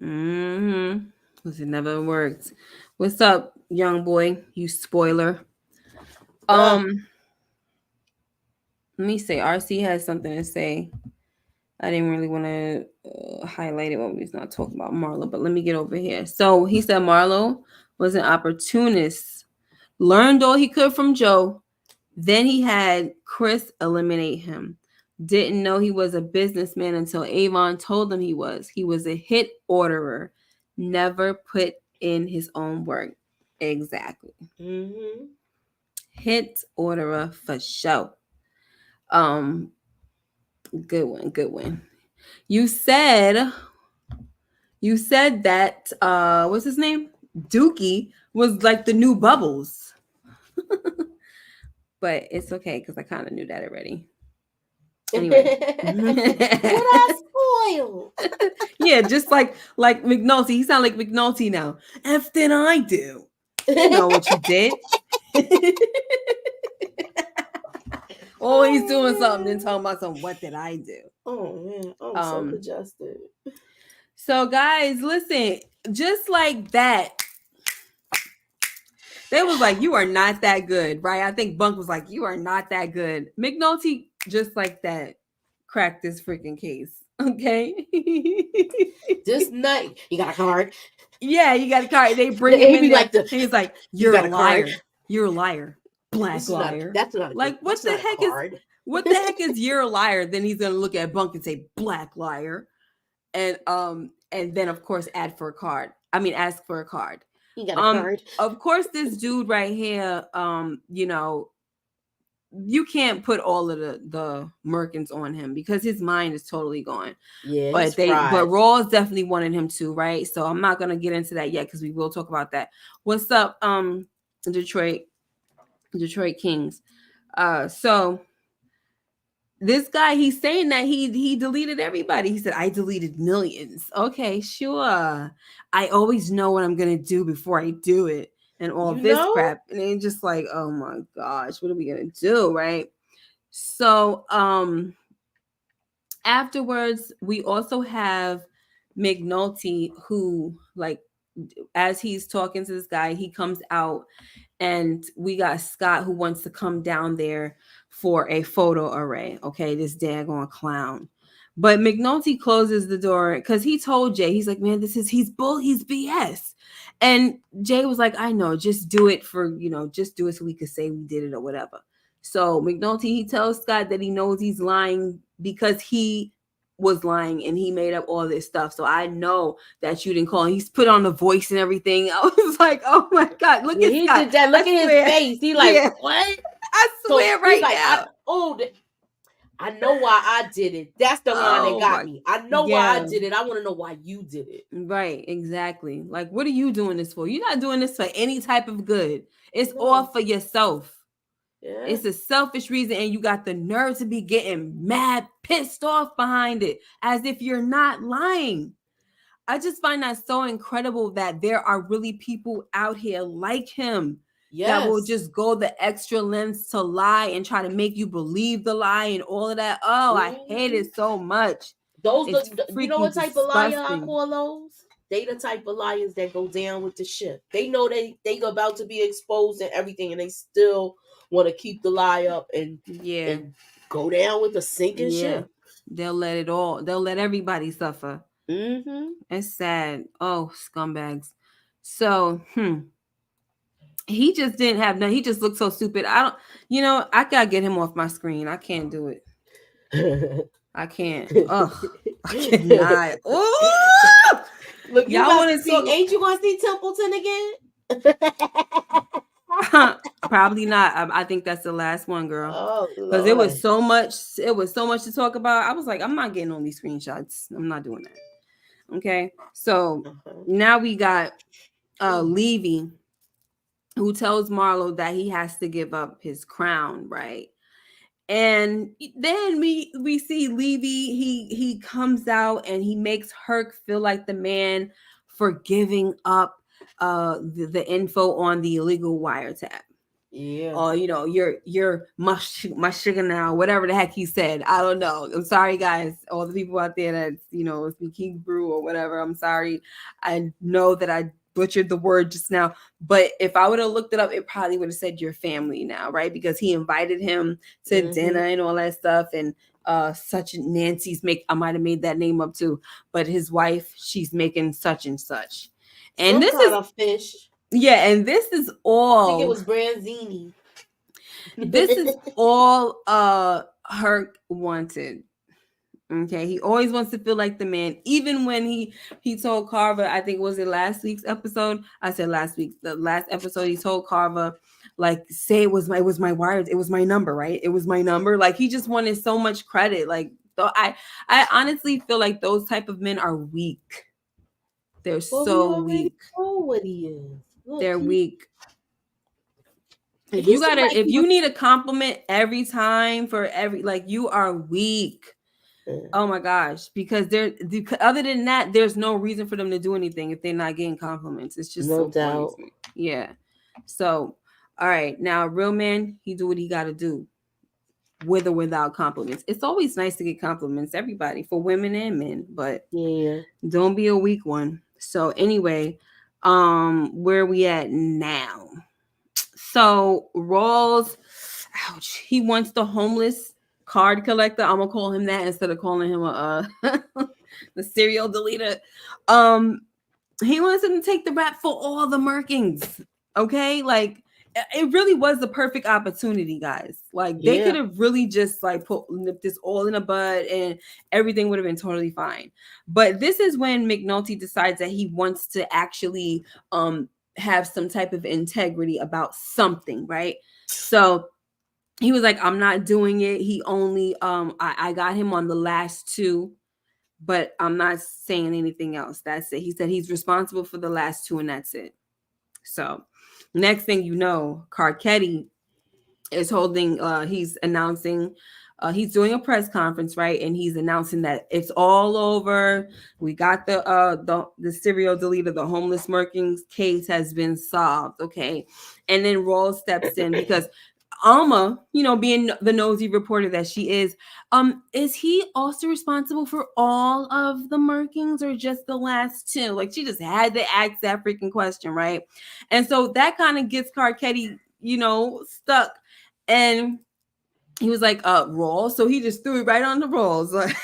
Mm-hmm. Because it never worked. What's up, young boy? You spoiler. Uh, Um, Let me say, RC has something to say. I didn't really want to highlight it when we was not talking about Marlo, but let me get over here. So he said Marlo was an opportunist, learned all he could from Joe. Then he had Chris eliminate him. Didn't know he was a businessman until Avon told him he was. He was a hit orderer, never put in his own work. Exactly. mm-hmm. Hit orderer for sure. Um, Good one, good one. You said you said that what's his name? Dookie was like the new Bubbles. But it's okay because I kind of knew that already. Anyway. What I spoiled? Yeah, just like McNulty. He sound like McNulty now. F did I do? No, what you did? Always doing something, then talking about some. What did I do? Oh man, I'm so Um. congested. So guys, listen. Just like that, they was like, "You are not that good," right? I think Bunk was like, "You are not that good." McNulty just like that cracked this freaking case. Okay. This night, you got a card. Yeah, you got a card. They bring him He in be there. like the, He's like, you "You're a got a card. liar. You're a liar. Black This is not. liar." That's not a good. Like, That's not a card. what the heck is you're a liar? Then he's gonna look at Bunk and say, "Black liar," and then of course add for a card. I mean, ask for a card. You got a card. Of course, this dude right here, you can't put all of the Merkins on him because his mind is totally gone. Yeah, he's But fried. Rawls definitely wanted him to, right? So I'm not gonna get into that yet because we will talk about that. What's up, Detroit Kings? So this guy, he's saying that he deleted everybody. He said, I deleted millions. Okay, sure. I always know what I'm gonna do before I do it, and all You this know? crap. And then just like, oh my gosh, what are we gonna do, right? So afterwards, we also have McNulty, who, like, as he's talking to this guy, he comes out, and we got Scott who wants to come down there for a photo array. Okay, this daggone clown. But McNulty closes the door because he told Jay, he's like, man, he's BS. And Jay was like, I know, just do it just do it so we could say we did it or whatever. So McNulty, he tells Scott that he knows he's lying because he was lying and he made up all this stuff. So I know that you didn't call. He's put on the voice and everything. I was like, oh my God, look at He Scott. did that. Look at his face. He like, yeah, what? I swear So right he's like, now. I know why I did it. That's the line that got me. I know why I yeah. did it. I want to know why you did it. Right, exactly. Like, what are you doing this for? You're not doing this for any type of good. It's No. all for yourself. Yeah. It's a selfish reason, and you got the nerve to be getting mad, pissed off behind it, as if you're not lying. I just find that so incredible that there are really people out here like him that will just go the extra lengths to lie and try to make you believe the lie and all of that. Oh, I hate it so much. It's You know freaking what type of liar I disgusting. call those? They the type of liars that go down with the ship. They know they about to be exposed and everything, and they still want to keep the lie up and go down with the sinking ship. They'll let everybody suffer. Mm-hmm. It's sad. Oh, scumbags. So, he just didn't have none. He just looked so stupid. I gotta get him off my screen. I can't do it. I can't. Ugh, I cannot. Ooh! Look, y'all want to see? Ain't you gonna see Templeton again? Probably not. I think that's the last one, girl. Oh, because it was so much. It was so much to talk about. I was like, I'm not getting on these screenshots. I'm not doing that. Okay. So now we got Levy, who tells Marlo that he has to give up his crown, right? And then we see Levy. He comes out and he makes Herc feel like the man for giving up the info on the illegal wiretap. Yeah. Or you're my sugar now, whatever the heck he said. I don't know. I'm sorry, guys. All the people out there that speak Hebrew or whatever. I'm sorry. I know that I butchered the word just now, but if I would have looked it up, it probably would have said your family now, right? Because he invited him to dinner and all that stuff, and such Nancy's I might have made that name up too, but his wife, she's making such and such, and some this kind is of fish. Yeah, and this is all. I think it was Branzini. This is all Herc wanted. Okay, he always wants to feel like the man. Even when he told Carver, I think was it last week's episode. I said last week, the last episode, he told Carver, like, say it was my wires, it was my number, right? It was my number. Like, he just wanted so much credit. Like, so I honestly feel like those type of men are weak. They're so weak. Know what he is. Look, they're weak. If you need a compliment every time for you are weak. Oh my gosh, because other than that, there's no reason for them to do anything if they're not getting compliments. It's just no doubt. Yeah. So, all right, now a real man, he do what he got to do, with or without compliments. It's always nice to get compliments, everybody, for women and men, but Yeah. don't be a weak one. So anyway, where are we at now? So Rawls, ouch, he wants the homeless card collector. I'm gonna call him that instead of calling him a the serial deleter. Um, he wants him to take the rap for all the Merkings. Okay, like it really was the perfect opportunity, guys. Like they could Yeah. have really just like put nipped this all in a bud and everything would have been totally fine. But this is when McNulty decides that he wants to actually have some type of integrity about something, right? So he was like, I'm not doing it. He only I got him on the last two, but I'm not saying anything else. That's it. He said he's responsible for the last two, and that's it. So, next thing you know, Carcetti is holding. He's announcing. He's doing a press conference, right? And he's announcing that it's all over. We got the serial deleter, the homeless Merkins case has been solved. Okay, and then Rawls steps in because Alma, being the nosy reporter that she is he also responsible for all of the Merkings or just the last two? Like she just had to ask that freaking question, right? And so that kind of gets Carcetti, stuck. And he was like, roll. So he just threw it right on the rolls. Like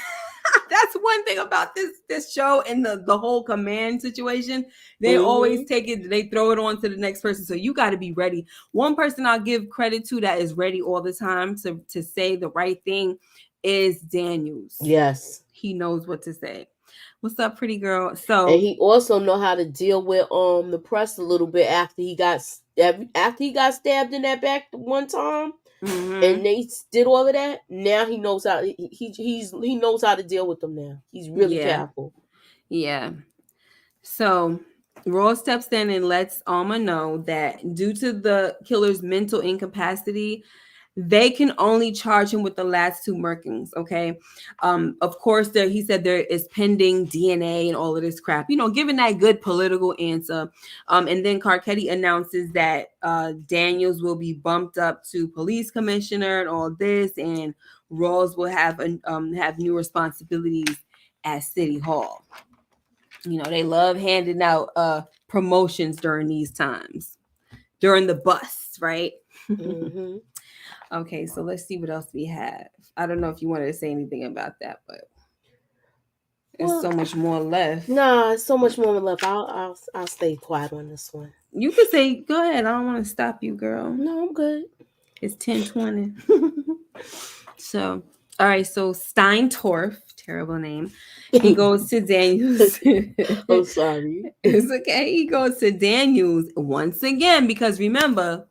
that's one thing about this show and the whole command situation. They always Mm-hmm. take it, they throw it on to the next person. So you got to be ready. One person I'll give credit to that is ready all the time to say the right thing is Daniels. Yes. He knows what to say. What's up, pretty girl? And So he also know how to deal with the press a little bit after he got stabbed in that back one time, and mhm, they did all of that. Now he knows how he knows how to deal with them now. He's really yeah, careful. yeah. So Roy steps in and lets Alma know that due to the killer's mental incapacity, they can only charge him with the last two Merkins. Okay. Of course, he said there is pending DNA and all of this crap, giving that good political answer. And then Carcetti announces that Daniels will be bumped up to police commissioner and all this, and Rawls will have new responsibilities at City Hall. They love handing out promotions during these times, during the bus, right? Hmm. Okay, so let's see what else we have. I don't know if you wanted to say anything about that, but there's Well, so much more left. nah, so much more left. I'll stay quiet on this one. You could say, go ahead. I don't want to stop you, girl. No, I'm good. It's 10:20. So, all right. So Steintorf, terrible name. He goes to Daniels. I'm sorry. It's okay. He goes to Daniels once again because remember,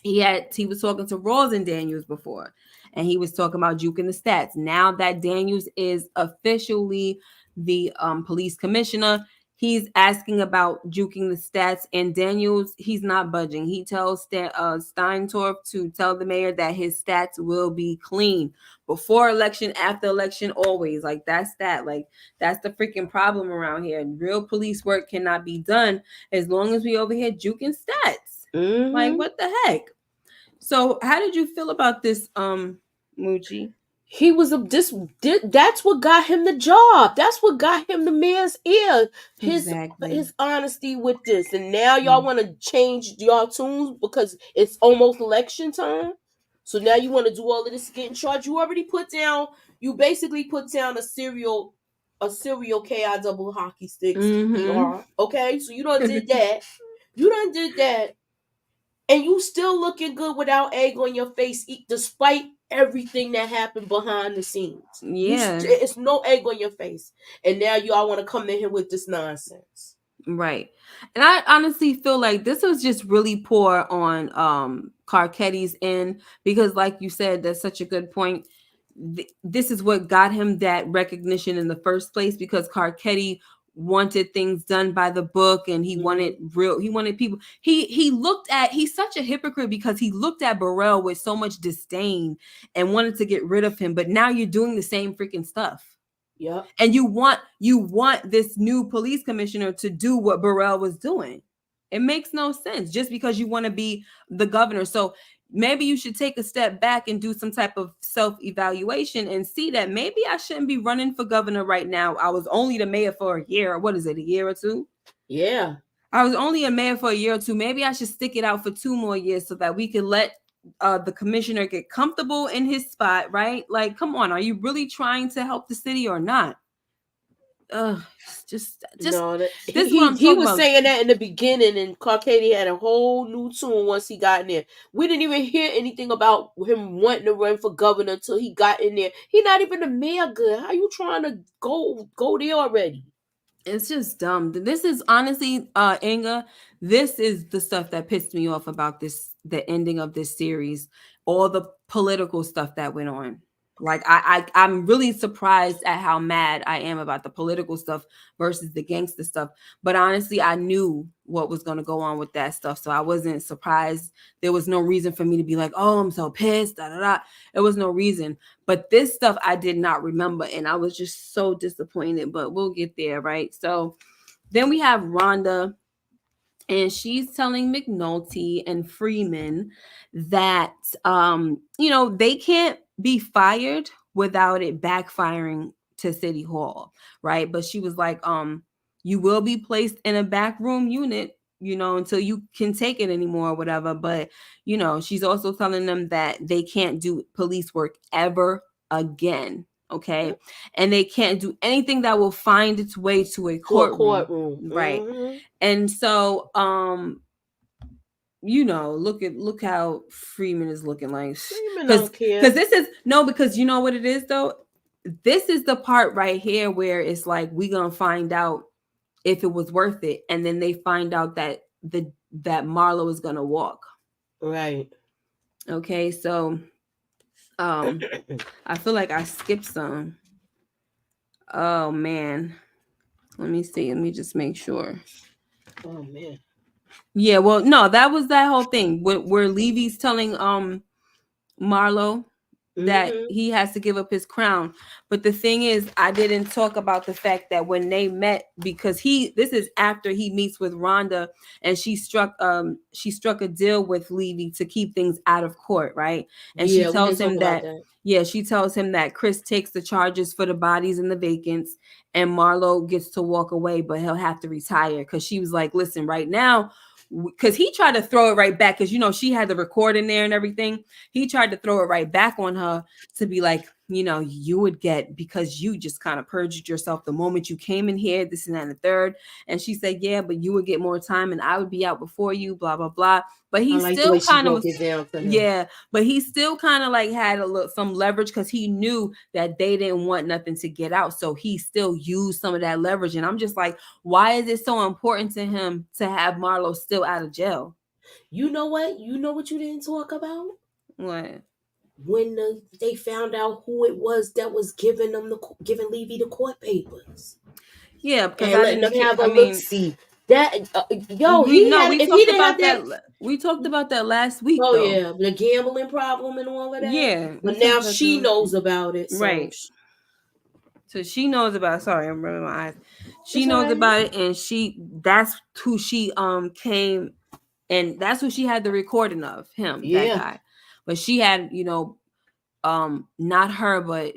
he was talking to Rawls and Daniels before, and he was talking about juking the stats. Now that Daniels is officially the police commissioner, he's asking about juking the stats, and Daniels, he's not budging. He tells Steintorf to tell the mayor that his stats will be clean before election, after election, always. Like that's the freaking problem around here. Real police work cannot be done as long as we over here juking stats. Like Hmm. what the heck? So how did you feel about this, Muji? He was that's what got him the job. That's what got him the mayor's ear. Exactly. His honesty with this. And now y'all want to change y'all tunes because it's almost election time. So now you want to do all of this to get in charge. You basically put down a serial KI double hockey sticks Mm-hmm. ER. Okay? So you done did that. You done did that, and you still looking good without egg on your face, despite everything that happened behind the scenes. Yeah. It's no egg on your face, and now you all want to come in here with this nonsense. Right. And I honestly feel like this was just really poor on Carcetti's end because like you said, that's such a good point. This is what got him that recognition in the first place because Carcetti wanted things done by the book and Mm-hmm. he wanted people he's such a hypocrite because he looked at Burrell with so much disdain and wanted to get rid of him, but now you're doing the same freaking stuff. Yep. And you want this new police commissioner to do what Burrell was doing. It makes no sense just because you want to be the governor. So maybe you should take a step back and do some type of self evaluation and see that maybe I shouldn't be running for governor right now. I was only the mayor for a year. What is it, a year or two? Yeah. I was only a mayor for a year or two. Maybe I should stick it out for 2 more years so that we can let the commissioner get comfortable in his spot, right? Like, come on, are you really trying to help the city or not? Ugh, just No, that, this is what I'm he talking was about. saying that in the beginning, and Carcady had a whole new tune once he got in there. We didn't even hear anything about him wanting to run for governor until he got in there. He not even the mayor. Good. How you trying to go there already? It's just dumb. This is honestly, Inga, this is the stuff that pissed me off about the ending of this series, all the political stuff that went on. Like I'm really surprised at how mad I am about the political stuff versus the gangster stuff. But honestly, I knew what was going to go on with that stuff, so I wasn't surprised. There was no reason for me to be like, "Oh, I'm so pissed." Da, da, da. There was no reason. But this stuff I did not remember, and I was just so disappointed. But we'll get there, right? So then we have Rhonda, and she's telling McNulty and Freeman that they can't be fired without it backfiring to City Hall, right? But she was like, you will be placed in a backroom unit, until you can take it anymore or whatever. But she's also telling them that they can't do police work ever again. Okay. And they can't do anything that will find its way to a To a courtroom. courtroom. Right. And so look how Freeman is looking like, Freeman because don't care. this is no, because you know what it is though. This is the part right here where it's like we gonna find out if it was worth it, and then they find out that that Marlo is gonna walk. Right. Okay, so I feel like I skipped some. Oh man, let me see. Let me just make sure. Oh man. Yeah, well, no, that was that whole thing where Levy's telling Marlo that he has to give up his crown. But the thing is, I didn't talk about the fact that when they met, because this is after he meets with Rhonda, and she struck a deal with Levy to keep things out of court, right? And she Yeah, we tells didn't talk him about that that. she tells him that Chris takes the charges for the bodies and the vacants, and Marlo gets to walk away, but he'll have to retire. Because she was like, listen, right now, because he tried to throw it right back, because she had the recording there and everything. He tried to throw it right back on her to be like, you would get, because you just kind of perjured yourself the moment you came in here, this and that and the third. And she said, yeah, but you would get more time and I would be out before you, blah, blah, blah. But I he like the still way she kind of broke was, it down to him. yeah, but he still kind of like had some leverage, because he knew that they didn't want nothing to get out. So he still used some of that leverage. And I'm just like, why is it so important to him to have Marlo still out of jail? You know what? You know what you didn't talk about? What? When they found out who it was that was giving giving Levy the court papers Yeah, because and I letting didn't them hear. have a I look mean, see. That yo, we he no, had we if he talked didn't have about that. that. We talked about that last week, Oh though. yeah, the gambling problem and all of that. Yeah, we But talked now about she that. knows about it, so Right. So she knows about. Sorry, I'm rubbing my eyes. She it's all knows right. about it, and that's who she came, and that's who she had the recording of him, that Yeah. guy. But she had, not her, but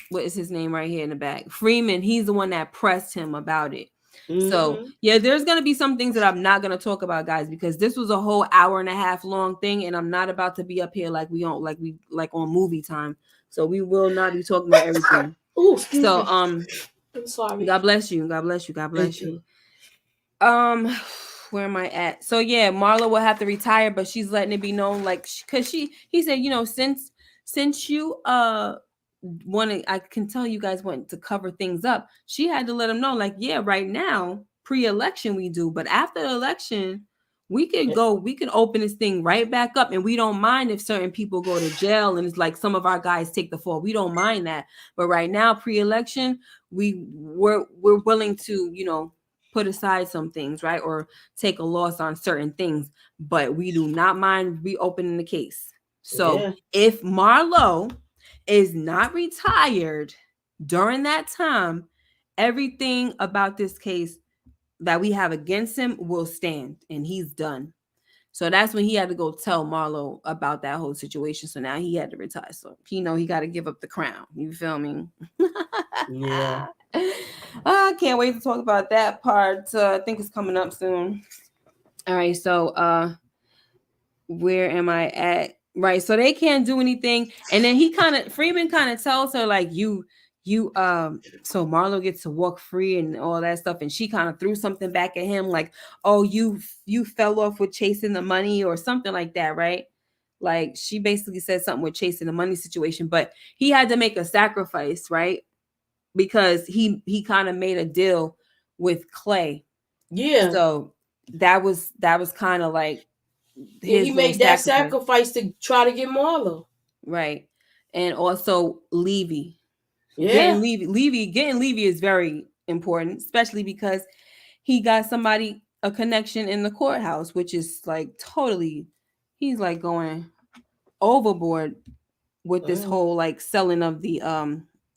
what is his name right here in the back? Freeman. He's the one that pressed him about it. So yeah, there's gonna be some things that I'm not gonna talk about, guys, because this was a whole hour and a half long thing, and I'm not about to be up here like we on movie time. So we will not be talking about everything. Oh, excuse So me. I'm sorry. God bless you. God bless you. God bless Thank you. you. Um, where am I at? So yeah, Marla will have to retire, but she's letting it be known, like, because he said, since you wanted, I can tell you guys want to cover things up. She had to let him know, like, yeah, right now, pre-election we do, but after the election, we can open this thing right back up, and we don't mind if certain people go to jail, and it's like some of our guys take the fall. We don't mind that. But right now, pre-election, we're willing to, put aside some things, right? Or take a loss on certain things, but we do not mind reopening the case. So Yeah. if Marlo is not retired during that time, everything about this case that we have against him will stand, and he's done. So that's when he had to go tell Marlo about that whole situation. So now he had to retire. So he know he got to give up the crown. You feel me? Yeah. I can't wait to talk about that part. I think it's coming up soon. All right, so where am I at? Right, so they can't do anything, and then Freeman kind of tells her like so Marlo gets to walk free and all that stuff, and she kind of threw something back at him like, oh, you fell off with chasing the money or something like that, right? Like she basically said something with chasing the money situation, but he had to make a sacrifice, right? Because he kind of made a deal with Clay. Yeah. So that was kind of like Yeah, he his little made that sacrifice, sacrifice to try to get Marlo. right? And also Levy. Yeah. Getting Levy is very important, especially because he got somebody a connection in the courthouse, which is like totally he's like going overboard with this Mm. whole like selling of the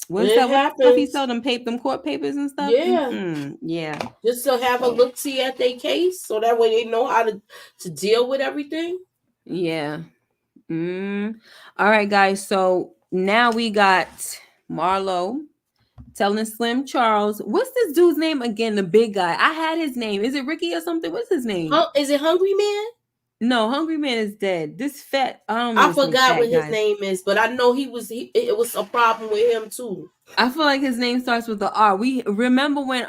what is It that? What's the stuff he happens. sell them court papers and stuff? Yeah. Yeah. Just to have a So look see at their case, so that way they know how to deal with everything. yeah. Mm. All right, guys. So now we got Marlo telling Slim Charles. What's this dude's name again? The big guy. I had his name. Is it Ricky or something? What's his name? Is it Hungry Man? No, Hungry Man is dead. This fat, I don't I want to say forgot fat what his guy. name is, but I know it was a problem with him too. I feel like his name starts with the R. We remember when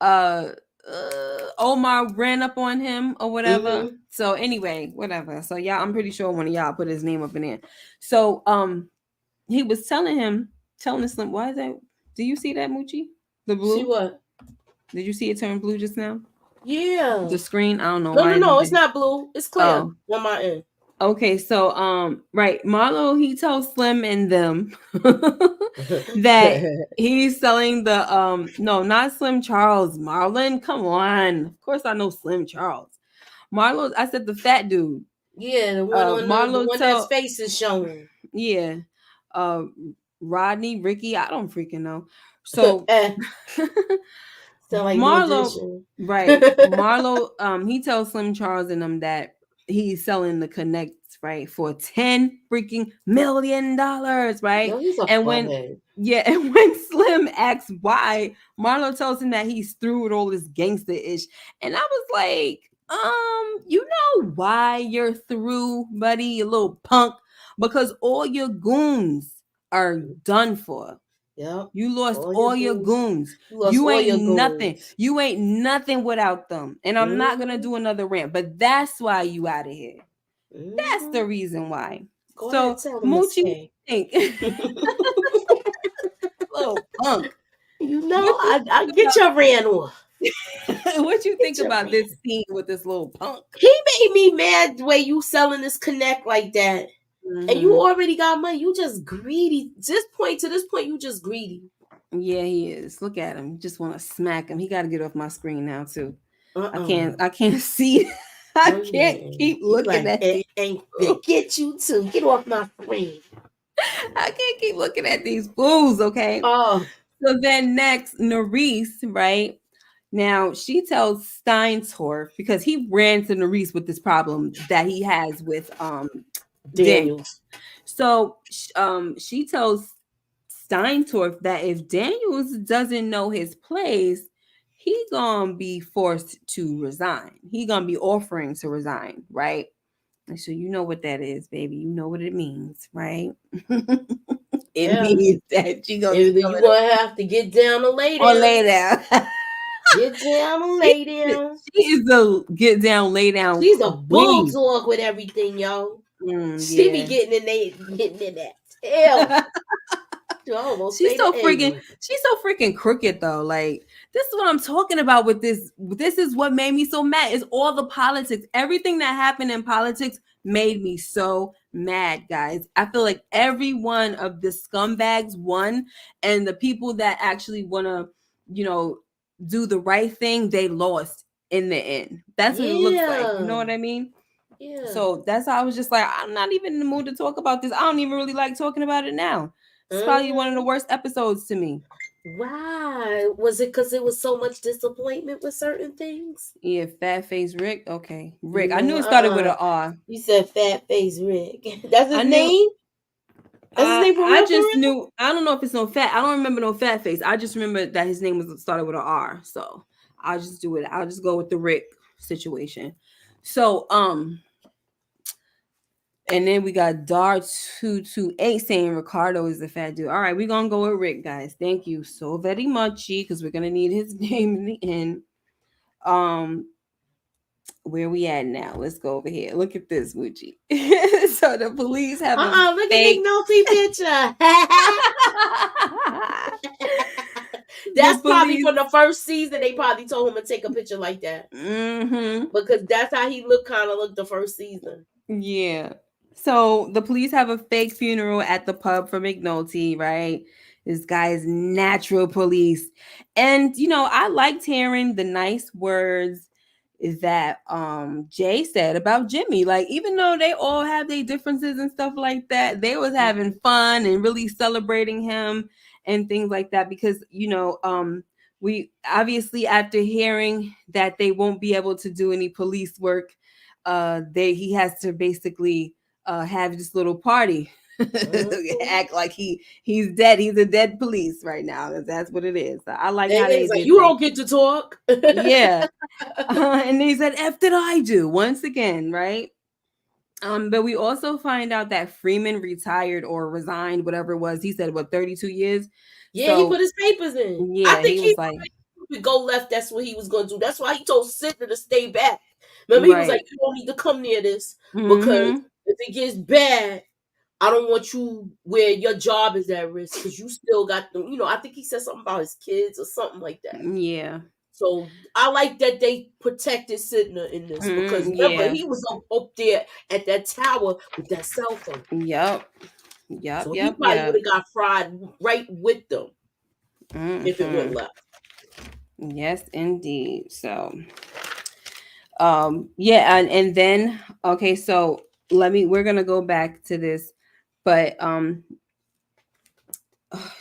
uh, Omar ran up on him or whatever. Mm-hmm. So anyway, whatever. So yeah, I'm pretty sure one of y'all put his name up in there. So he was telling Slim, why is that? Do you see that, Moochie? The See blue? what? Did you see it turn blue just now? Yeah. The screen? I don't know No, why no, it no. did It's that. not blue. It's clear Oh, on my end. okay. So right, Marlo he tells Slim and them that he's selling the no, not Slim Charles, Marlon. Come on. Of course I know Slim Charles. Marlo, I said the fat dude. Yeah, the one on the Marlo one that's tell face is showing. yeah. Uh Rodney, Ricky, I don't freaking know. So Eh, sound like New Marlo, Edition. right. Marlo, he tells Slim Charles and them that he's selling the connects, right, for $10 million, right? Yo, he's a And when butthead. yeah, and when Slim asks why, Marlo tells him that he's through with all this gangster ish. And I was like, you know why you're through, buddy, you little punk? Because all your goons are done for. Yep. You lost All your all your goons. goons. You lost You all ain't your nothing. goons. You ain't nothing without them. And I'm not gonna Mm-hmm. do another rant, but that's why you out of here. That's Mm-hmm. the reason why. Go ahead, So tell them, Miss Moochie, what K. you think? Little punk. You What know, you I think get your ran off. about what you Get think your about ran. this scene with this little punk? He made me mad the way you selling this connect like that. And you Hmm. already got money. You just greedy. To this point, you just greedy. Yeah, he is. Look at him. Just want to smack him. He got to get off my screen now too. I Uh-uh. can't. I can't see. I Hungry can't man. keep You looking like, at these. and they get you too. Get off my screen. I can't keep looking at these fools, okay? Oh, So then next, Nerese, right? Now she tells Steinstorff because he ran to Nerese with this problem that he has with Daniel. Daniels. So she tells Steinstorff that if Daniels doesn't know his place, he gonna be forced to resign. He gonna be offering to resign, right? And so you know what that is, baby. You know what it means, right? It Yeah. means that she gonna be Either you coming gonna have to get down or lay or down. lay down. Get down or she, lay down. she is a get down, lay down She's a queen. bulldog with everything, yo. She be Yeah. getting in that tail. I almost say the N word. She's so freaking crooked though. Like this is what I'm talking about with this. This is what made me so mad. Is all the politics. Everything that happened in politics made me so mad, guys. I feel like every one of the scumbags won, and the people that actually wanna, you know, do the right thing, they lost in the end. That's what it looks like. You know Yeah. what I mean? Yeah. So that's how I was just like, I'm not even in the mood to talk about this. I don't even really like talking about it now. It's probably one of the Mm-hmm. worst episodes to me. Why? Was it because it was so much disappointment with certain things? Yeah, Fat Face Rick. Okay, Rick. I knew No, it started with an R. You said fat face Rick. That's I his knew. name? That's his name for I real, for just real? knew. I don't know if it's no fat. I don't remember no Fat Face. I just remember that his name was started with an R. So I'll just do it. I'll just go with the Rick situation. So and then we got Dar228 saying Ricardo is the fat dude. All right, we're gonna go with Rick, guys. Thank you so very much, because we're gonna need his name in the end. Um, where we at now? Let's go over here. Look at this, Muji. So the police have a Look at Nick fake. Nolte picture. The That's probably police. from the first season. They probably told him to take a picture like that. Mm-hmm. Because that's how he looked, kind of looked the first season. Yeah. So the police have a fake funeral at the pub for McNulty, right? This guy is natural police. And I liked hearing the nice words that Jay said about Jimmy. Like, even though they all have their differences and stuff like that, they was having Mhm. fun and really celebrating him and things like that, because we obviously, after hearing that they won't be able to do any police work, he has to basically have this little party. Mhm. Act like he's dead. He's a dead police right now, because that's what it is. So I like And how they he's like, did you that. don't get to talk. Yeah. And he said, F did I do once again, right? But we also find out that Freeman retired or resigned, whatever it was. He said, what, 32 years? Yeah, he put So his papers in. I yeah, think he he was like, would go left. That's what he was going to do. That's why he told Sidney to stay back. Remember, he was like, right. you don't need to come near this because Mm-hmm. if it gets bad, I don't want you where your job is at risk because you still got them. I think he said something about his kids or something like that. Yeah. So I like that they protected Sidner in this because remember Yeah. he was up there at that tower with that cell phone. Yep. Yep. So he Yep. probably would Yep. have got fried right with them if it went Mm-hmm. left. Yes, indeed. So yeah, and then okay, so we're gonna go back to this, but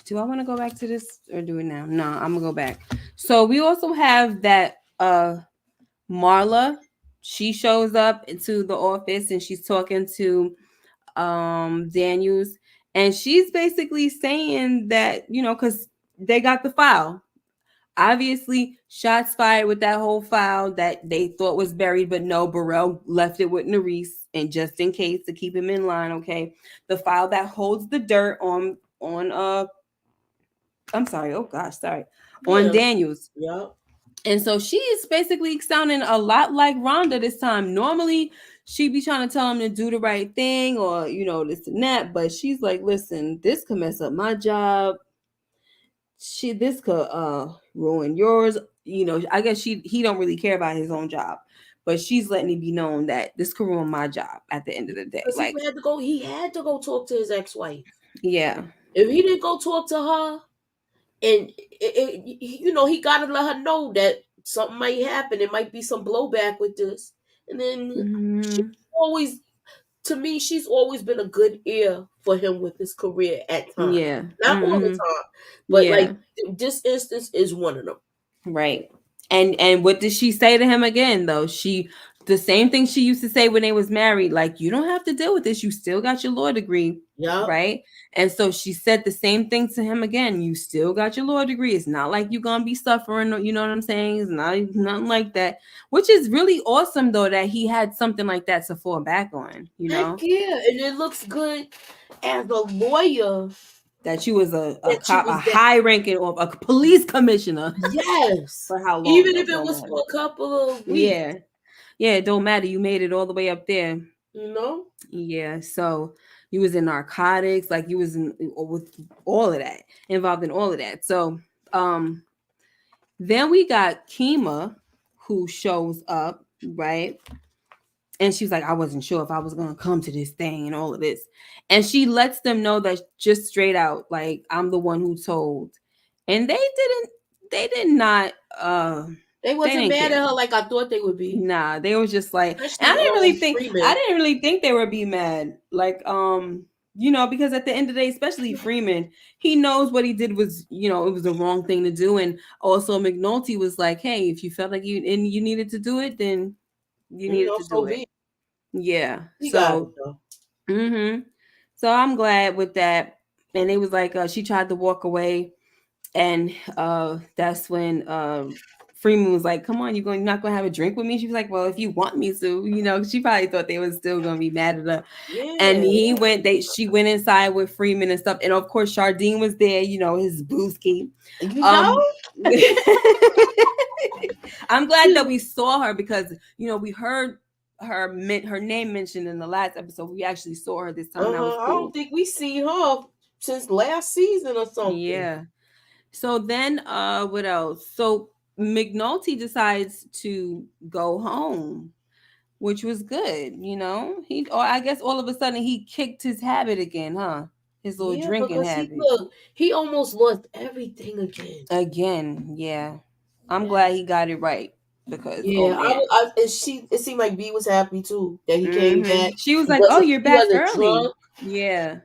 do I want to go back to this or do it now? No, I'm gonna go back. So we also have that Marla. She shows up into the office and she's talking to Daniels, and she's basically saying that, because they got the file. Obviously, shots fired with that whole file that they thought was buried, but no, Burrell left it with Nerese, and just in case, to keep him in line. Okay, the file that holds the dirt on I'm sorry. Oh gosh, sorry. On Yeah. Daniels. Yep. And so she is basically sounding a lot like Rhonda this time. Normally, she'd be trying to tell him to do the right thing, or this and that. But she's like, listen, this could mess up my job. This could ruin yours. I guess he don't really care about his own job. But she's letting it be known that this could ruin my job at the end of the day. Because Like, he had to go talk to his ex-wife. yeah. If he didn't go talk to her, and he got to let her know that something might happen. It might be some blowback with this, and then she Hmm. always, to me, she's always been a good ear for him with his career at times. Yeah. Not all the Hmm. time, but like Yeah. this instance is one of them. Right. And what did she say to him again though? The same thing she used to say when they was married, like, you don't have to deal with this. You still got your law degree, Yep. right? And so she said the same thing to him again. You still got your law degree. It's not like you're gonna be suffering, you know what I'm saying? It's nothing like that. Which is really awesome though, that he had something like that to fall back on. Heck yeah, and it looks good as a lawyer That you was a that you cop, a was that. high ranking, or a police commissioner. Yes, For how long even though? if For it a was long for a couple of weeks, Yeah. Yeah, it don't matter. You made it all the way up there. you know. Yeah. So you was in narcotics, like you was in with all of that, involved in all of that. So then we got Kima, who shows up, right? And she was like, I wasn't sure if I was gonna come to this thing and all of this. And she lets them know that just straight out, like, I'm the one who told. And they did not They they wasn't didn't mad care. at her like I thought they would be, Nah, they was just like, and especially I Freeman. didn't really think they would be mad. Like, because at the end of the day, especially Freeman, he knows what he did was, it was the wrong thing to do. And also McNulty was like, hey, if you felt like you needed to do it, then you needed to So do it. be. Yeah. He got it So, though. hmm so I'm glad with that. And it was like, she tried to walk away, and that's when Freeman was like, come on, you're not gonna have a drink with me? She was like, well, if you want me to, she probably thought they was still gonna be mad at her. And Yeah. she went inside with Freeman and stuff, and of course Chardine was there, his booski. You know? um I'm glad that we saw her, because we heard her name mentioned in the last episode. We actually saw her this time, and that was I don't cool. think we see her since last season or something. Yeah. So then, what else? So McNulty decides to go home, which was good. Or I guess all of a sudden he kicked his habit again, huh? His little Yeah, drinking because habit he almost lost everything again. again. Yeah, I'm Yeah. glad he got it right, because oh Yeah, man. it seemed like B was happy too that he came back. She was like, "Oh, you're He back wasn't early." drunk. Yeah,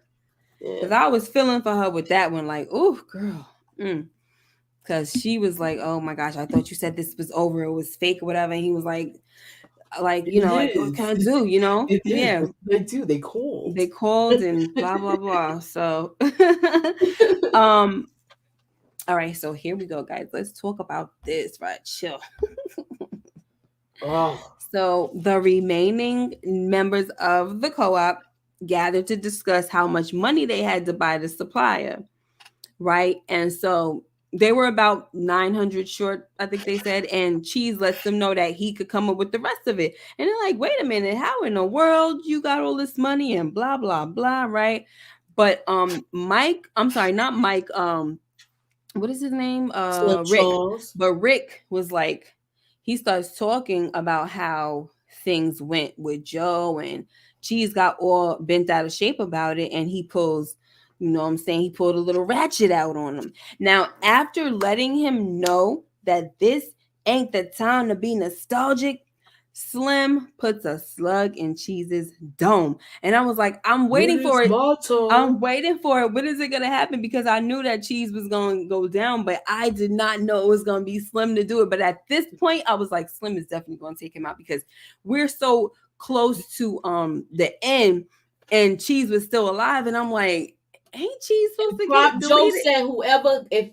Yeah. because I was feeling for her with that one. Like, oh, girl. Because she was like, "Oh my gosh, I thought you said this was over. It was fake or whatever." And he was like, It what can I is. do? It is. Yeah. What did they do? They called. They called and blah blah blah. So, um, all right. So here we go, guys. Let's talk about this. Right, chill. Oh. So the remaining members of the co-op gathered to discuss how much money they had to buy the supplier, right? And so they were about 900 short, I think they said, and Cheese lets them know that he could come up with the rest of it. And they're like, wait a minute, how in the world you got all this money and blah blah blah, right? But Mike, I'm sorry, not Mike, what is his name? Slim Rick. Charles. But Rick was like, he starts talking about how things went with Joe, and Cheese got all bent out of shape about it, and he pulls, what I'm saying, he pulled a little ratchet out on him. Now, after letting him know that this ain't the time to be nostalgic, Slim puts a slug in Cheese's dome. And I was like, I'm It waiting for is it. my I'm time. waiting for it. When is it gonna happen? Because I knew that Cheese was gonna go down, but I did not know it was gonna be Slim to do it. But at this point, I was like, Slim is definitely gonna take him out, because we're so close to the end, and Cheese was still alive, and I'm like, ain't Cheese supposed to Prop get Joe deleted? said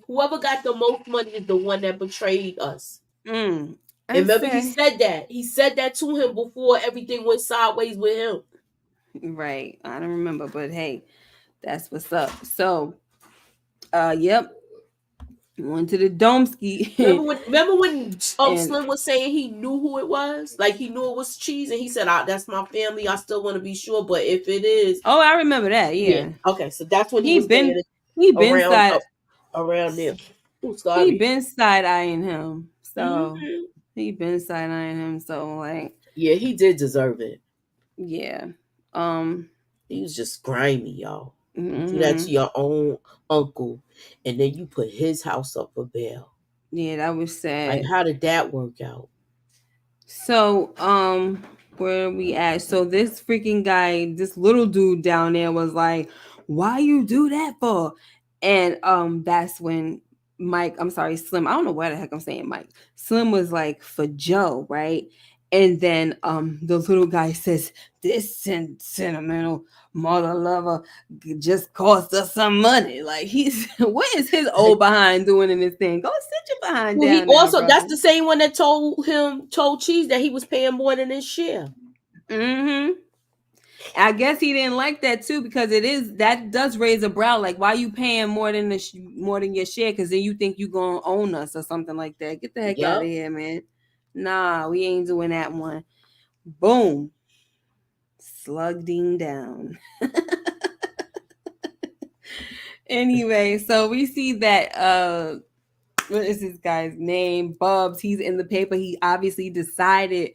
whoever got the most money is the one that betrayed us. Mm. And I remember he said, said that. He said that to him before everything went sideways with him. right. I don't remember, but hey, that's what's up. So, yep, went to the Domski. Remember when And Slim was saying he knew who it was? Like he knew it was Cheese and he said, that's my family. I still want to be sure, but if it is, oh, I remember that. yeah. Yeah, Okay, so that's when he he was saying been it he been around side around there. Oh, he sorry. been side eyeing him. So Hmm. he been side eyeing him. So like, Yeah, he did deserve it. yeah, um, He was just grimy, y'all. You do that mm-hmm. to your own uncle, and then you put his house up for bail. Yeah, that was Like, sad. how did that work out? So, where are we at? So this freaking guy, this little dude down there was like, why you do that for? And that's when Mike, I'm sorry, Slim, I don't know why the heck I'm saying Mike. Slim was like, for Joe, right? And then the little guy says, this sentimental mother lover just cost us some money. Like, he's what is his old behind doing in this thing? Go sit your behind Well, he down now, also that's brother. the same one that told Cheese that he was paying more than his share. Mm-hmm. I guess he didn't like that too, because that does raise a brow. Like, why you paying more than more than your share? Because then you think you gonna own us or something like that. Get the heck out of Yep. here, man. Nah, we ain't doing that one. Boom, slug ding down. Anyway, so we see that what is this guy's name? Bubs. He's in the paper. He obviously decided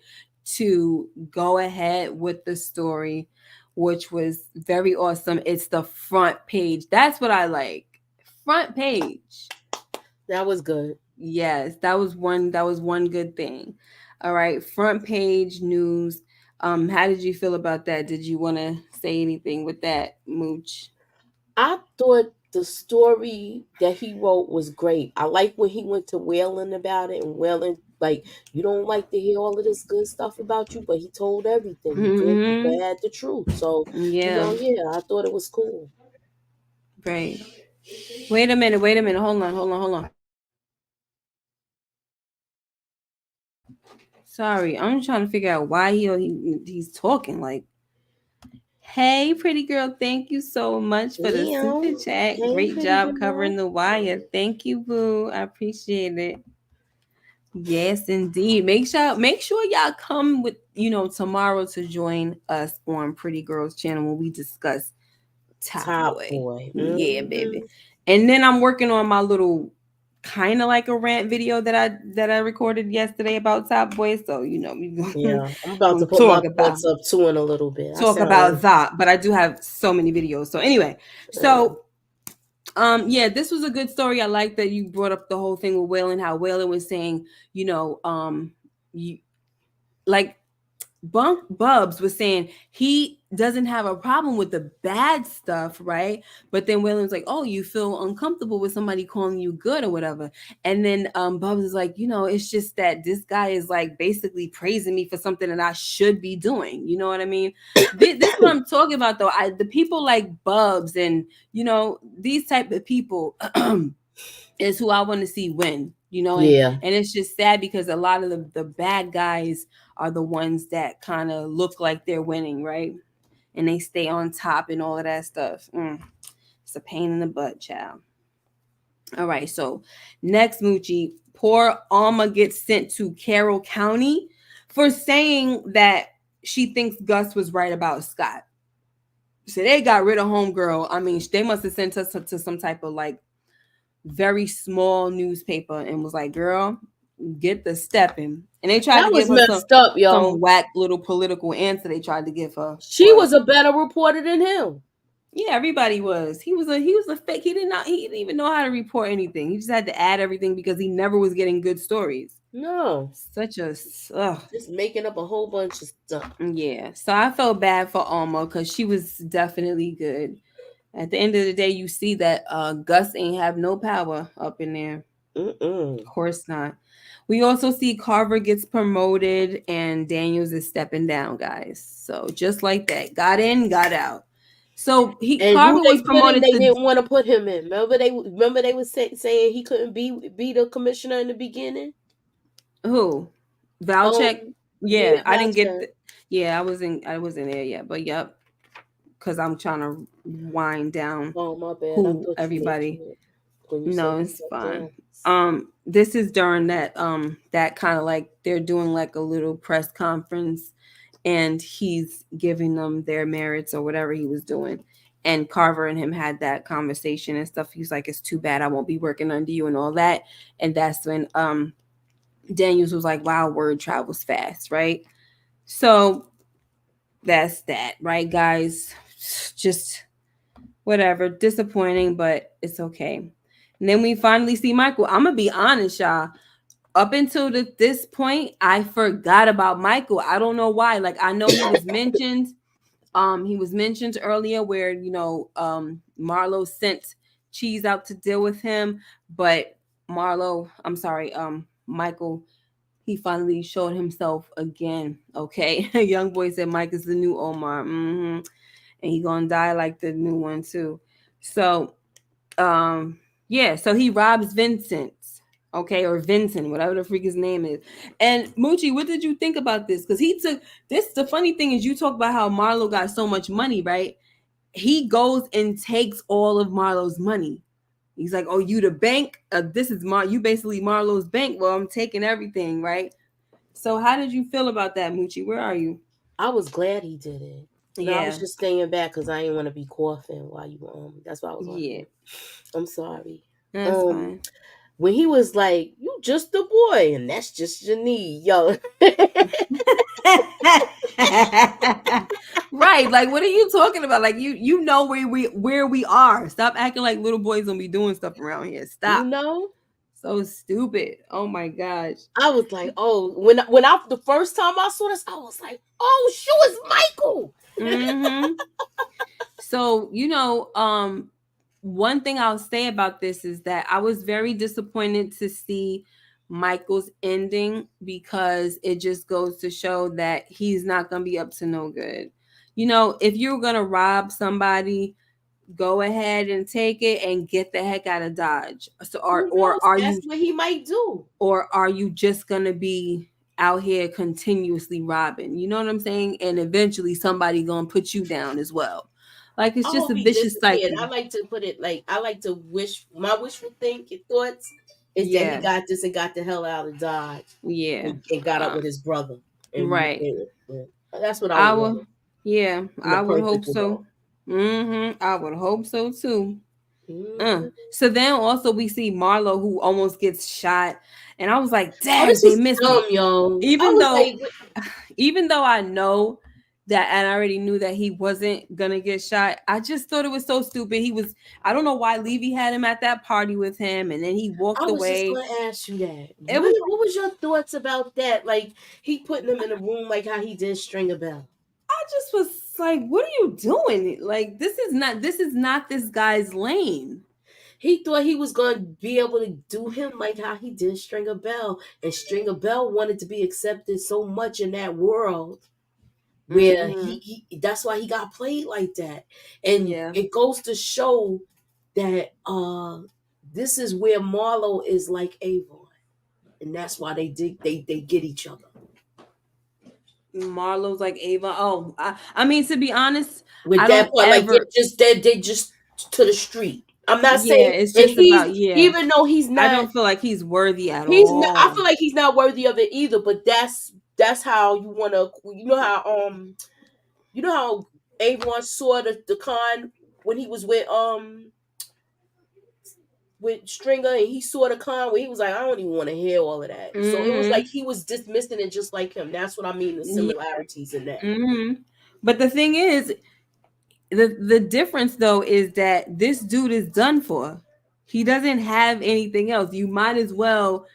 to go ahead with the story, which was very awesome. It's the front page. That's what I like. Front page. That was good. Yes, that was one good thing. All right, front page news. How did you feel about that? Did you want to say anything with that, Mooch? I thought the story that he wrote was great. I like when he went to Whalen about it, and Whalen, like, you don't like to hear all of this good stuff about you, but he told everything. He did. He Mm-hmm. had the truth. So, Yeah, yeah, I thought it was cool. right. Wait a minute. Wait a minute. Hold on. Hold on. Hold on. Sorry, I'm trying to figure out why he's talking like. Hey, pretty girl. Thank you so much for the super Damn. chat. Hey, Great pretty job girl. covering the wire. Thank you, boo. I appreciate it. Yes, indeed. Make sure y'all come with tomorrow to join us on Pretty Girls channel when we discuss Top Top Boy. boy. Yeah, baby. Hmm. And then I'm working on my little kind of like a rant video that I recorded yesterday about Top Boy. So we Yeah, I'm about to gonna put my talk about thoughts up too in a little bit. I talk sound about like, that. But I do have so many videos. So anyway, uh, so yeah, this was a good story. I like that you brought up the whole thing with Waylon, how Waylon was saying, you like Bubs was saying he doesn't have a problem with the bad stuff, right? But then William's like, "Oh, you feel uncomfortable with somebody calling you good or whatever." And then Bubs is like, it's just that this guy is like basically praising me for something that I should be doing. You know what I mean? This is what I'm talking about, though. The people like Bubs and these type of people is who I want to see win. yeah. And it's just sad because a lot of the bad guys are the ones that kind of look like they're winning, right? And they stay on top and all of that stuff. It's a pain in the butt, child. All right, so next, Moochie, poor Alma gets sent to Carroll County for saying that she thinks Gus was right about Scott. So they got rid of homegirl. I mean, they must have sent us to some type of like very small newspaper and was like, "Girl, get the stepping." And they tried That to give was her messed up, some yo. whack little political answer they tried to give her, She but was a better reporter than him. yeah, everybody was. He was a fake. He didn't even know how to report anything. He just had to add everything because he never was getting good stories. No, Such a ugh. just making up a whole bunch of stuff. Yeah. So I felt bad for Alma because she was definitely good. At the end of the day, you see that Gus ain't have no power up in there. Mm-mm. Of course not. We also see Carver gets promoted and Daniels is stepping down, guys. So just like that, got in, got out. So And who Carver they was put in, promoted they to didn't want to put him in. Remember they was saying he couldn't be the commissioner in the beginning. who? Valchek. Yeah, Yeah, I didn't get. Valchek. Yeah, I wasn't there yet, but yep, because I'm trying to wind down Oh, my bad. I who thought you everybody. mentioned it when you said No, he it's stepped fine. down. This is during that kind of like they're doing like a little press conference and he's giving them their merits or whatever he was doing. And Carver and him had that conversation and stuff. He's like, "It's too bad I won't be working under you," and all that. And that's when Daniels was like, "Wow, word travels fast, right?" So that's that, right, guys? Just whatever, disappointing, but it's okay. And then we finally see Michael. I'm gonna be honest, y'all. Up until this point, I forgot about Michael. I don't know why. Like I know he was mentioned. He was mentioned earlier where Marlo sent Cheese out to deal with him, but Michael, he finally showed himself again. Okay, young boy said Mike is the new Omar. And he gonna die like the new one too. So um yeah, so he robs Vincent, okay, or Vincent, whatever the freak his name is. And Moochie, what did you think about this? Because he took this. The funny thing is, you talk about how Marlo got so much money, right? He goes and takes all of Marlo's money. He's like, "Oh, you the bank? This is you basically Marlo's bank. Well, I'm taking everything, right?" So how did you feel about that, Moochie? Where are you? I was glad he did it. No, I was Yeah, just staying back because I didn't want to be coughing while you That's why I was on yeah, mute. I'm sorry. that's Um, fine. when he was like, "You just a boy, and that's just your need, yo." Right, like what are you talking about? Like you know where we are. Stop acting like little boys don't be doing stuff around here. You Stop. know. So stupid. Oh my gosh. I was like, oh, when I the first time I saw this, I was like, oh, shoot, it's Michael. Mm-hmm. So, one thing I'll say about this is that I was very disappointed to see Michael's ending because it just goes to show that he's not going to be up to no good. If you're going to rob somebody, go ahead and take it and get the heck out of Dodge. So or Who or knows? are That's you what he might do. just going to be out here continuously robbing? You know what I'm saying? And eventually somebody going to put you down as well. Like it's I just hope a he vicious disappeared. cycle. I like to put it like I like to wish my wishful thoughts is that he Yeah. got this and got the hell out of Dodge Yeah. and got up Uh, with his brother right. and that's what I I would will. want Yeah, in a I would hope perfect so. world. I would hope so too. Mhm. So then also we see Marlo who almost gets shot, and I was like, Oh, "Dag, this they was missed him." dumb, yo. I Even was though, like, even though I know that, and I already knew that he wasn't gonna get shot, I just thought it was so stupid. He was. I don't know why Levy had him at that party with him, and then he I walked was just away. gonna ask you that. It What was. what was your thoughts about that? Like he putting them in a room like how he did Stringer Bell. I just was like, "What are you doing? Like, this is not. This is not this guy's lane." He thought he was gonna be able to do him like how he did Stringer Bell, and Stringer Bell wanted to be accepted so much in that world where Mm-hmm. he that's why he got played like that. And Yeah. it goes to show that this is where Marlo is like Avon, and that's why they get each other. Marlo's like Ava. Oh, I mean, to be honest, With I that don't part, like ever. they just to the street. I'm not Yeah, saying, it's and just he's about, yeah. even though I don't feel like he's worthy at he's not. I all. feel like he's not worthy of it either. But that's how you want to. You know how Avon saw the con when he was with Stringer, and he saw the con where he was like, I don't even want to hear all of that. So it was like Mm-hmm. he was dismissing it just like him. That's what I mean. The Yeah. similarities in that. Mm-hmm. But the thing is, the difference though is that this dude is done for. He doesn't have anything else. You might as well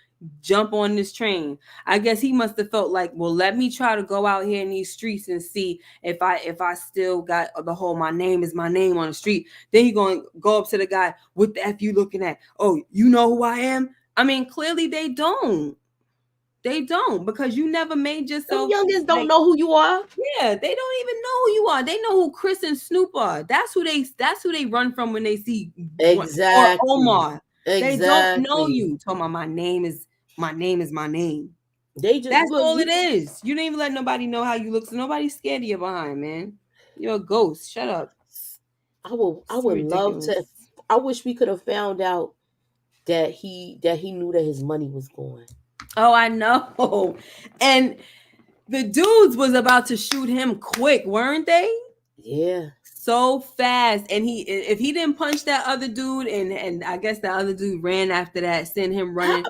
jump on this train. I guess he must have felt like, well, let me try to go out here in these streets and see if I still got the whole my name is my name on the street. Then he going to go up to the guy, what the F you looking at? Oh, you know who I am? I mean, clearly they don't. They don't, because you never made Them yourself youngins don't like, know who you are. yeah, they don't even know who you are. They know who Chris and Snoop are. That's who they run from when they see or Exactly. Omar. They don't know Exactly. you. Talking about my name is my name. They just That's look. all it is. You don't even let nobody know how you look, so nobody's scared of you behind, man. You're a ghost. Shut up. I It's would love ridiculous. to. I wish we could have found out that he knew that his money was going. Oh, I know. And the dudes was about to shoot him quick, weren't they? Yeah. So fast, and if he didn't punch that other dude, and I guess that other dude ran after that, send him running,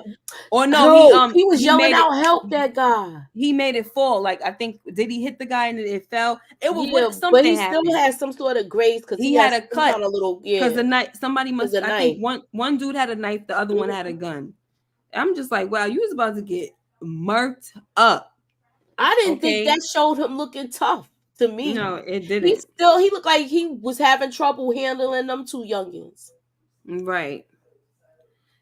or no, he Help! He was he yelling made it out, "Help that guy!" he made it fall. Like, I think, did he hit the guy and it fell? It was Yeah, what but something he still happened. has some sort of grace because He he had has a some cut kind of little because yeah. the knife, somebody There's must, a I think knife. one dude had a knife, the other one had a gun. I'm just like, wow, you was about to get murked up. I didn't think Okay, that showed him looking tough to me. no, it didn't. He looked like he was having trouble handling them two youngins. Right.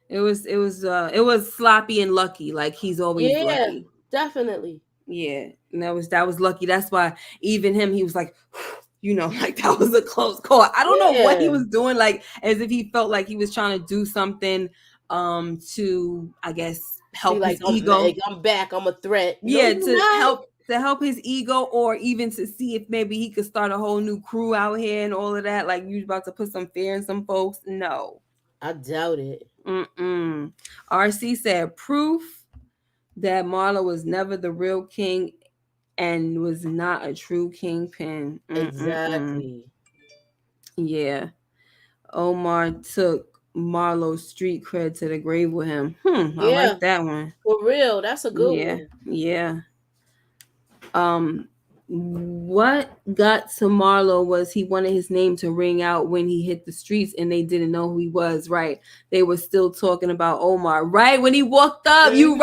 It was sloppy and lucky, like he's always Yeah, lucky. definitely. Yeah, and that was lucky. That's why even him, he was like, like that was a close call. I don't know what he Yeah. was doing, like as if he felt like he was trying to do something, to, I guess, Be help like, his ego. I'm back. I'm a threat. No, Yeah, you're to not. help his ego, or even to see if maybe he could start a whole new crew out here and all of that. Like, you about to put some fear in some folks? No. I doubt it. Mm-mm. RC said proof that Marlo was never the real king and was not a true kingpin. Mm-mm-mm. Exactly. Yeah. Omar took Marlo's street cred to the grave with him. I Yeah, like that one. for real. That's a good Yeah. one. Yeah. Um What got to Marlo was he wanted his name to ring out when he hit the streets and they didn't know who he was, right? They were still talking about Omar, right? When he walked up, you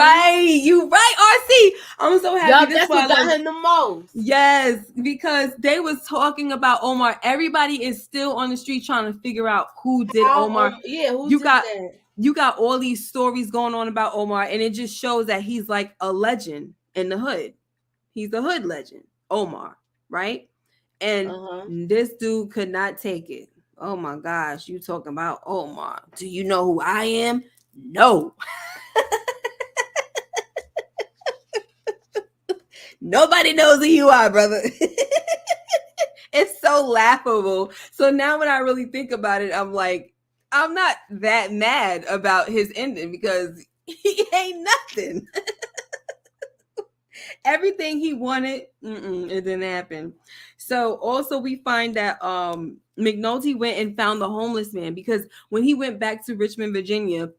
right, RC. I'm so happy. Yup, This is that's why what I got love. him the most. Yes, because they was talking about Omar. Everybody is still on the street trying to figure out who did How Omar. yeah, who You did got that? you got all these stories going on about Omar, and it just shows that he's like a legend in the hood. He's a hood legend, Omar, right? And Uh-huh. this dude could not take it. Oh my gosh, you talking about Omar. Do you know who I am? No. Nobody knows who you are, brother. It's so laughable. So now when I really think about it, I'm like, I'm not that mad about his ending because he ain't nothing. Everything he wanted, it didn't happen. So also we find that McNulty went and found the homeless man because when he went back to Richmond, Virginia,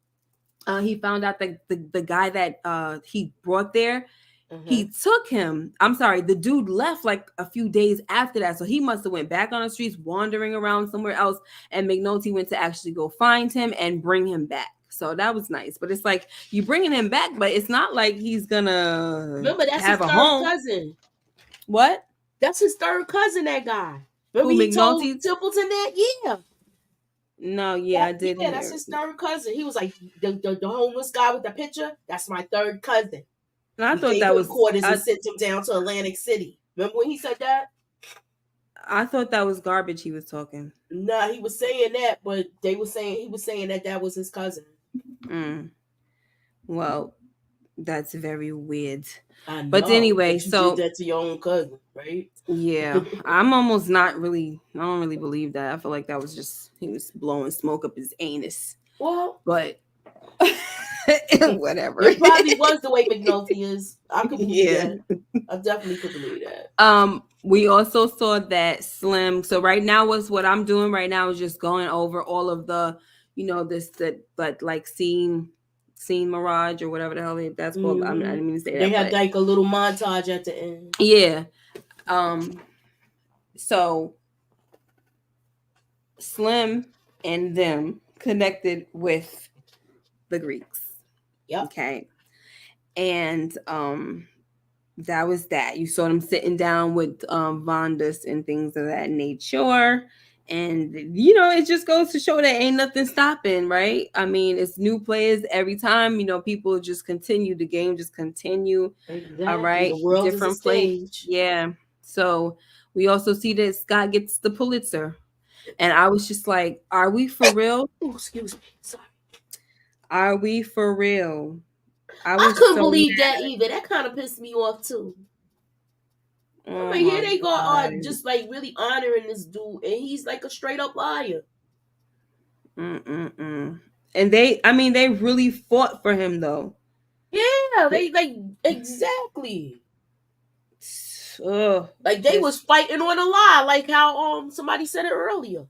he found out that the guy that he brought there, Uh-huh. he took him. I'm sorry, the dude left like a few days after that, so he must have went back on the streets, wandering around somewhere else, and McNulty went to actually go find him and bring him back. So that was nice, but it's like you bringing him back, but it's not like he's gonna Remember, that's his have a third home. cousin. What? That's his third cousin, that guy. Remember Who, he told McNulty? Templeton that? Yeah. No, yeah, I did Yeah, that's hear. his third cousin. He was like, the homeless guy with the picture, that's my third cousin. And I We thought gave that him was quarters and sent him down to Atlantic City. Remember when he said that? I thought that was garbage he was talking. Nah, he was saying that, but they were saying he was saying that was his cousin. Mm. Well, that's very weird. I But know anyway, that you did so that to your own cousin, right? yeah, I'm almost not really. I don't really believe that. I feel like that was just he was blowing smoke up his anus. Well, But whatever. it probably was the way McNulty is. I could believe Yeah. that. I definitely could believe that. We also saw that Slim. So right now, what I'm doing right now is just going over all of the, this that but like scene mirage or whatever the hell that's called. I Hmm. didn't mean to say They that, had but like a little montage at the end. yeah. Um. So Slim and them connected with the Greeks. Yep. Okay. And that was that. You saw them sitting down with Vondas and things of that nature. And it just goes to show that ain't nothing stopping, right? I mean, it's new players every time. People just continue. The game just continue. All Exactly. right, The world is a different play. stage. Yeah. So we also see that Scott gets the Pulitzer, and I was just like, "Are we for real? Oh, excuse me. Sorry. Are we for real?" I I was couldn't so believe that mad. either. That kind of pissed me off too. I'm Oh like, here my they go, god. just like really honoring this dude, and he's like a straight up liar. Mm-mm-mm. And they really fought for him though. Yeah, they like exactly Ugh, like they was just fighting on a lie, like how somebody said it earlier.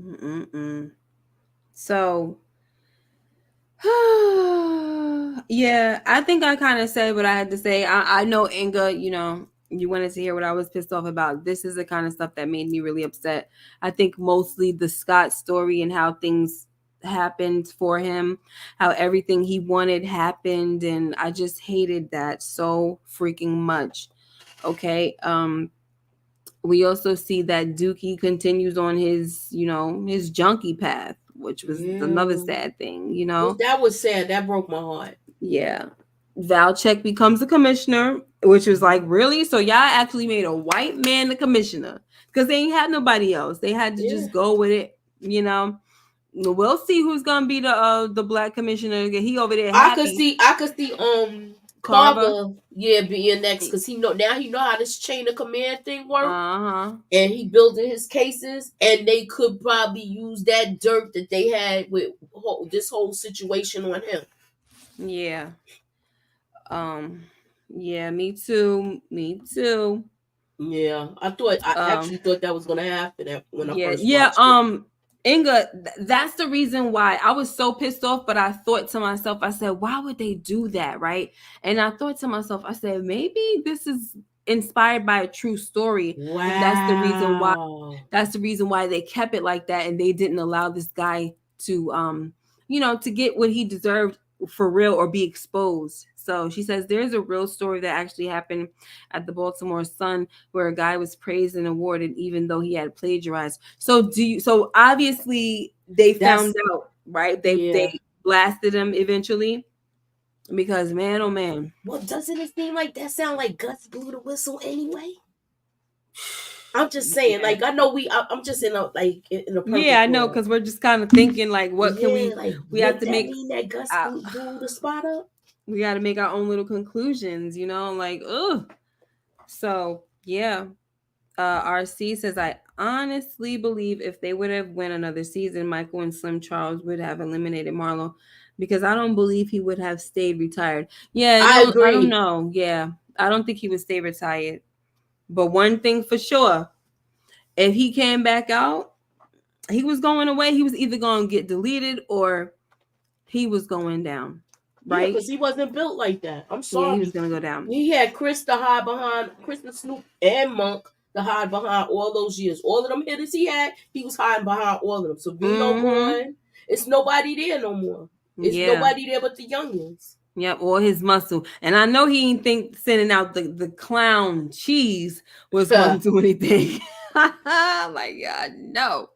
mm-mm-mm. So yeah, I think I kind of said what I had to say. I know Inga, you wanted to hear what I was pissed off about. This is the kind of stuff that made me really upset. I think mostly the Scott story and how things happened for him, how everything he wanted happened, and I just hated that so freaking much. Okay. We also see that Dookie continues on his junkie path, which was another Yeah, sad thing, that was sad. That broke my heart. Yeah. Valchek becomes the commissioner, which was like, really? So y'all actually made a white man the commissioner because they ain't had nobody else. They had to Yeah, just go with it. We'll see who's gonna be the black commissioner. He over there happy. I could see Carver. Carver, yeah, being next because he know how this chain of command thing work, Uh-huh. and he building his cases, and they could probably use that dirt that they had with this whole situation on him. Yeah. Um, yeah, me too. Me too. Yeah, I Um, actually thought that was gonna happen when I yeah, first yeah. watched it. Inga, that's the reason why I was so pissed off. But I thought to myself, I said, why would they do that, right? And I thought to myself, I said, maybe this is inspired by a true story, and Wow. that's the reason why they kept it like that, and they didn't allow this guy to to get what he deserved for real or be exposed. So she says there's a real story that actually happened at the Baltimore Sun where a guy was praised and awarded even though he had plagiarized. So obviously they found That's out, right? They yeah. blasted him eventually because man, oh man. Well, doesn't it seem like that sound like Gus blew the whistle anyway? I'm just saying, Yeah. like I know I'm just in a in a Yeah, I perfect know, world. because we're just kind of thinking like, what can Yeah, like we have would to that make mean that Gus uh, blew the spot up? we got to make our own little conclusions, like, ugh. So yeah, RC says, I honestly believe if they would have won another season, Michael and Slim Charles would have eliminated Marlo because I don't believe he would have stayed retired. Yeah, I I don't agree. know. Yeah, I don't think he would stay retired. But one thing for sure, if he came back out, he was going away. He was either going to get deleted or he was going down, Yeah, right? because he wasn't built like that. I'm Yeah, he was sorry. going to go down. He had Chris to hide behind, Chris and Snoop and Monk to hide behind all those years. All of them hitters he was hiding behind all of them. So Vino Mm-hmm. gone. It's nobody there no more. It's Yeah. nobody there but the youngins. Yep, or his muscle. And I know he didn't think sending out the clown cheese was going to do anything. Like, God, no.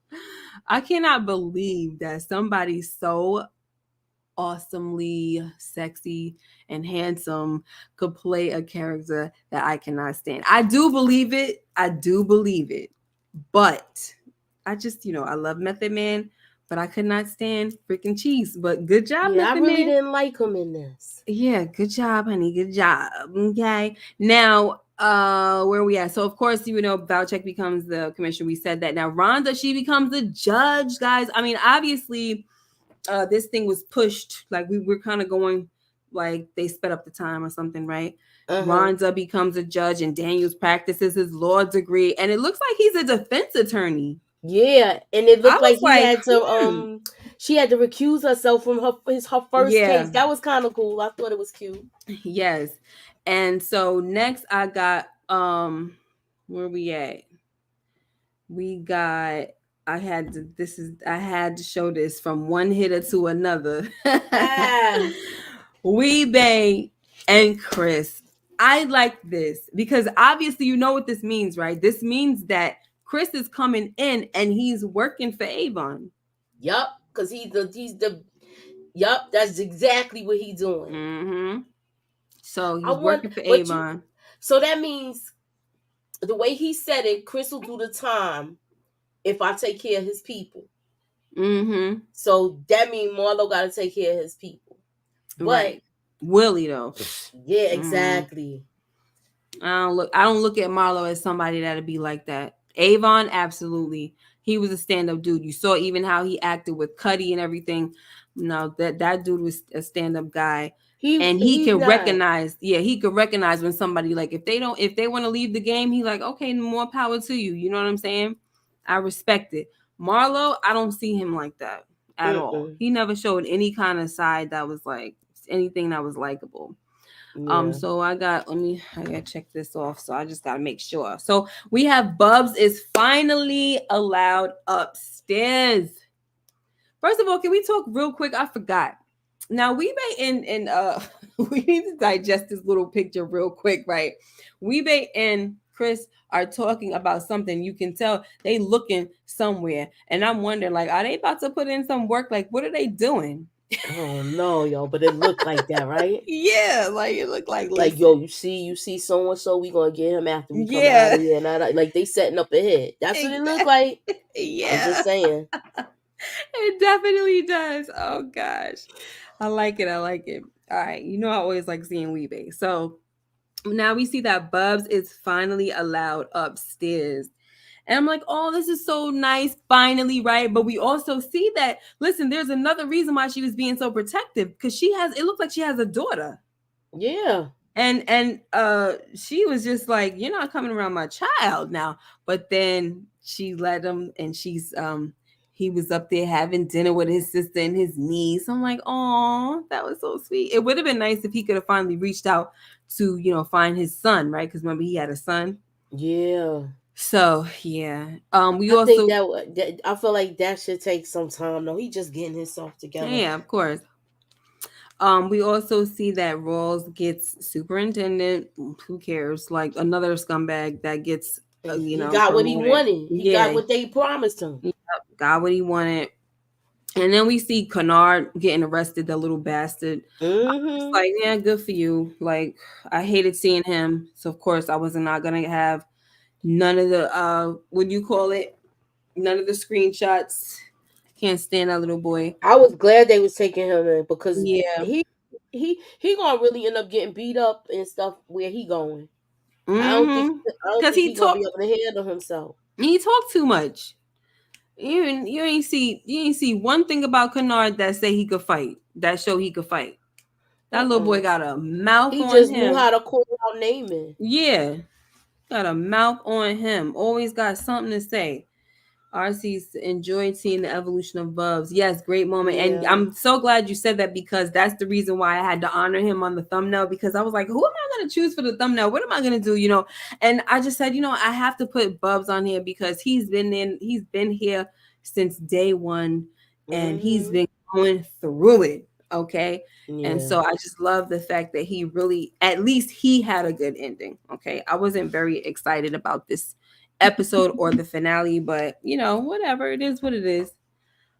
I cannot believe that somebody so awesomely sexy and handsome could play a character that I cannot stand. I do believe it. I do believe it. But I just, I love Method Man, but I could not stand freaking cheese. But good job, Yeah, I Method really Man. didn't like him in this. Yeah, good job, honey. Good job. Okay. Now, where we at? So of course, Valchek becomes the commissioner. We said that. Now Rhonda, she becomes the judge, guys. I mean, obviously, this thing was pushed. Like we were kind of going, like they sped up the time or something, right? Uh-huh. Rhonda becomes a judge, and Daniels practices his law degree, and it looks like he's a defense attorney. Yeah, and it I looked was like he like, had to she had to recuse herself from her first yeah, case. That was kind of cool. I thought it was cute. yes. And so next, I got where we at? We got I had to show this from one hitter to another. Ah, Weebay and Chris. I like this because obviously you know what this means, right? This means that Chris is coming in and he's working for Avon. yup, because he's the yup. That's exactly what he's doing. Mm-hmm. So I he's want, working for but you. Avon. So that means the way he said it, Chris will do the time if I take care of his people. Mm-hmm. So that means Marlo got to take care of his people. But Right. Willie though. yeah, Mm-hmm. exactly. I don't look at Marlo as somebody that'd be like that. Avon, absolutely. He was a stand-up dude. You saw even how he acted with Cuddy and everything. No, that dude was a stand-up guy. And he He's can not. recognize, yeah, he could recognize when somebody, like, if they want to leave the game, he like, okay, more power to you. You know what I'm saying? I respect it. Marlo, I don't see him like that at all. Mm-mm. He never showed any kind of side that was like anything that was likable. Yeah. So I gotta check this off. So I just gotta make sure. So we have Bubs is finally allowed upstairs. First of all, can we talk real quick? I forgot. Now we may in we need to digest this little picture real quick, right? Weebay and Chris are talking about something. You can tell they looking somewhere, and I'm wondering, like, are they about to put in some work? Like, what are they doing? Oh no, yo, but it looked like that, right? Yeah, like it looked like, Like, listen, yo, you see so and so, we gonna get him after we come out yeah, of here, and like they setting up ahead. That's what it looked exactly. like. I'm Yeah, just saying. it definitely does. Oh gosh, I like it. I like it. All right, I always like seeing Weebay. So now we see that Bubs is finally allowed upstairs. And I'm like, oh, this is so nice, finally, right? But we also see that, listen, there's another reason why she was being so protective because it looks like she has a daughter. Yeah. And she was just like, you're not coming around my child now. But then she let him, and he was up there having dinner with his sister and his niece. I'm like, oh, that was so sweet. It would have been nice if he could have finally reached out to, find his son, right? Because remember he had a son. Yeah. So yeah. We I think also, that I feel like that should take some time. No, he just getting himself together. yeah, of course. We also see that Rawls gets superintendent. Who cares? Like another scumbag that gets, And he got what he promoted. wanted. He got Yeah, what they promised him. he got what he wanted. And then we see Kennard getting arrested, the little bastard. It's Mm-hmm. like, yeah, good for you. Like, I hated seeing him. So of course I was not gonna have none of the what do you call it? None of the screenshots. Can't stand that little boy. I was glad they was taking him in because Yeah. he gonna really end up getting beat up and stuff where he going. Mm-hmm. I don't Cause think he gonna be able to handle himself. he talked too much. You ain't see one thing about Kennard that say he could fight. That show he could fight. That little boy Uh-uh. got a mouth He on just knew him. how to call out naming. Yeah, got a mouth on him. Always got something to say. RC's enjoyed seeing the evolution of Bubs. Yes, great moment. And Yeah. I'm so glad you said that because that's the reason why I had to honor him on the thumbnail because I was like, who am I going to choose for the thumbnail? What am I going to do? And I just said, I have to put Bubs on here because he's been here since day one and he's Mm-hmm. been going through it. Okay. And Yeah. so I just love the fact that he really, at least he had a good ending. Okay. I wasn't very excited about this episode or the finale, but whatever. It is what it is.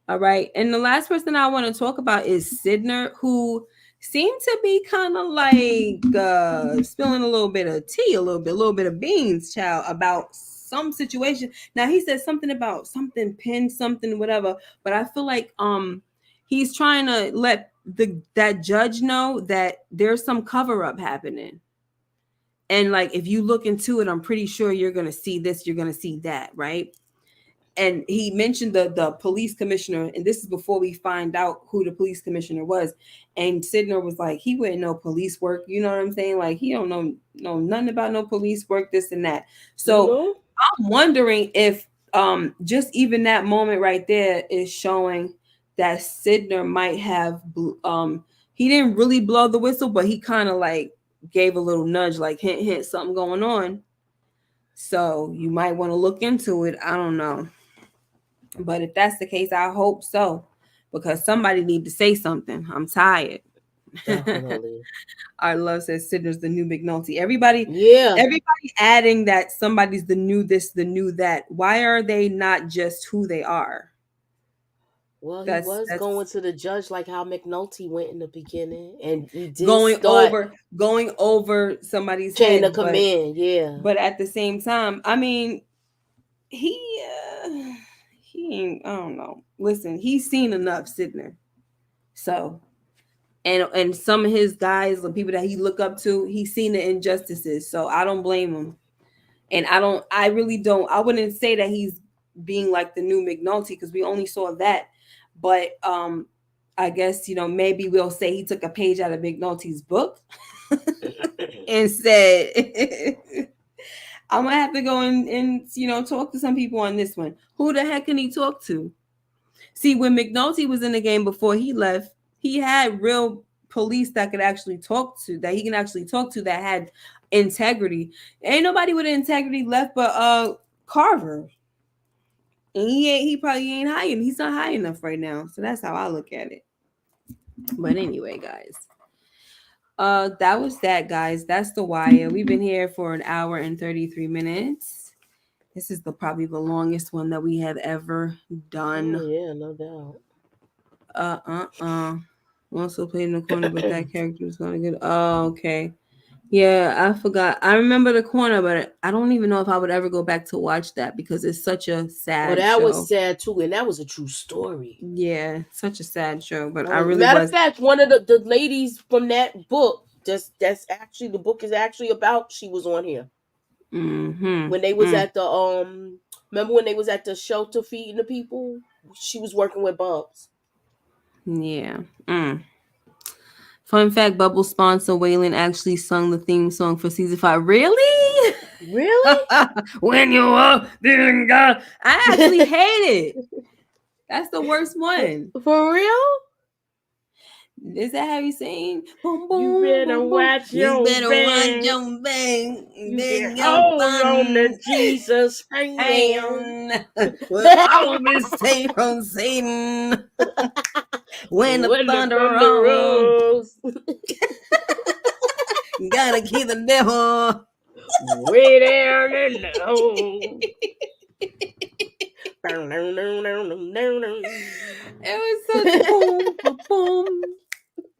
All right. And the last person I want to talk about is Sidner, who seemed to be kind of like spilling a little bit of tea, a little bit of beans, child, about some situation. Now he said something about something pin, something, whatever. But I feel like he's trying to let that judge know that there's some cover up happening. And like if you look into it, I'm pretty sure you're gonna see this, you're gonna see that, right? And he mentioned the police commissioner, and this is before we find out who the police commissioner was. And Sidner was like, he wouldn't know police work, you know what I'm saying? Like he don't know nothing about no police work, this and that. So No. I'm wondering if just even that moment right there is showing that Sidner might have he didn't really blow the whistle, but he kind of like gave a little nudge, like hint, hint, something going on. So you might want to look into it. I don't know. But if that's the case, I hope so. Because somebody need to say something. I'm tired. Definitely. Our love says Sidner's the new McNulty. Everybody Yeah. adding that somebody's the new this, the new that. Why are they not just who they are? Well, he That's was that's going to the judge like how McNulty went in the beginning, and he did going start over somebody's chain of head, but command. Yeah. at the same time, I mean, he uh, he ain't, I don't know. Listen, he's seen enough, Sidner. So and some of his guys, the people that he look up to, he's seen the injustices. So I don't blame him. And I really don't, I wouldn't say that he's being like the new McNulty because we only saw that. But I guess, maybe we'll say he took a page out of McNulty's book and said, I'm gonna have to go and talk to some people on this one. Who the heck can he talk to? See, when McNulty was in the game before he left, he had real police that could actually talk to, that he can actually talk to, that had integrity. Ain't nobody with integrity left but Carver. And he probably ain't high, and he's not high enough right now. So that's how I look at it. But anyway, guys. That was that, guys. That's The Wire. We've been here for an hour and 33 minutes. This is probably the longest one that we have ever Oh done. yeah, no doubt. Also played in the corner, but that character was gonna get. Oh, okay. Yeah, I forgot. I remember the corner, but I don't even know if I would ever go back to watch that because it's such a Oh, sad that was show. sad too, and that was a true story. Yeah, such a sad show, but I really Matter of was. fact, one of the ladies from that book, that's actually the book is actually about. She was on here Mm-hmm. when they was at the Remember when they was at the shelter feeding the people? She was working with Bubs. Yeah. Fun fact: Bubble sponsor Waylon actually sung the theme song for season 5. Really? Really? When you are being God, I actually hate it. That's the worst one. For real? Is that how you saying? Boom, You boom, better boom, boom. watch You your better watch back. your bang, You can bang your hold on to fun. Jesus' hand. And with all of this safe from Satan, when the When the thunder thunder rolls, rolls, you gotta keep the devil. way down in the hole. It was such boom, boom, boom,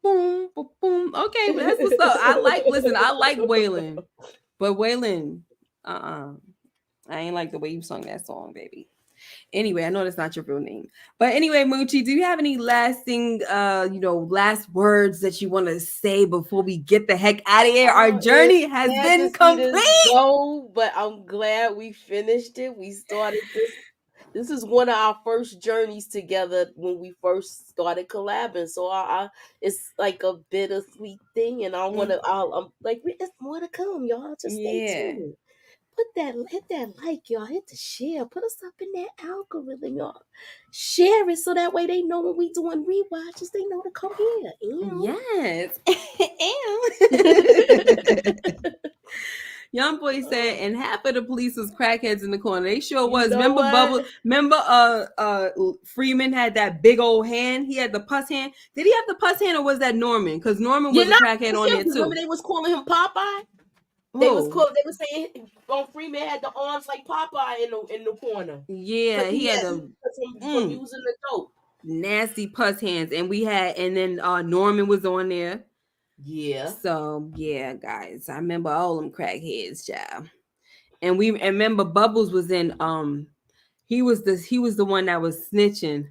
boom, boom, boom. Okay, but that's what's up. Listen, I like Waylon, but Waylon, I ain't like the way you sung that song, baby. Anyway, I know that's not your real name. But anyway, Moochie, do you have any lasting last words that you want to say before we get the heck out of here? Our It's journey has sad to been see this complete. go, but I'm glad we finished it. We started this. This is one of our first journeys together when we first started collabing. So it's like a bittersweet thing, and I'm like, there's more to come, y'all. Just stay Yeah. tuned. Hit that like, y'all. Hit the share. Put us up in that algorithm, y'all. Share it so that way they know when we doing rewatches, they know to come here. Yes. Young boy said, and half of the police was crackheads in the corner. They sure You was. know Remember Bubble? what? Remember Freeman had that big old hand? He had the pus hand. Did he have the pus hand or was that Norman? Because Norman You're was a not crackhead on there because remember too. they was calling him Popeye. Who? They was saying Freeman had the arms like Popeye in the corner Yeah, because he he had had the from using the dope. nasty pus hands. And then Norman was on there. Yeah. So yeah, guys. I remember all them crackheads, child. And remember Bubbles was in he was the one that was snitching.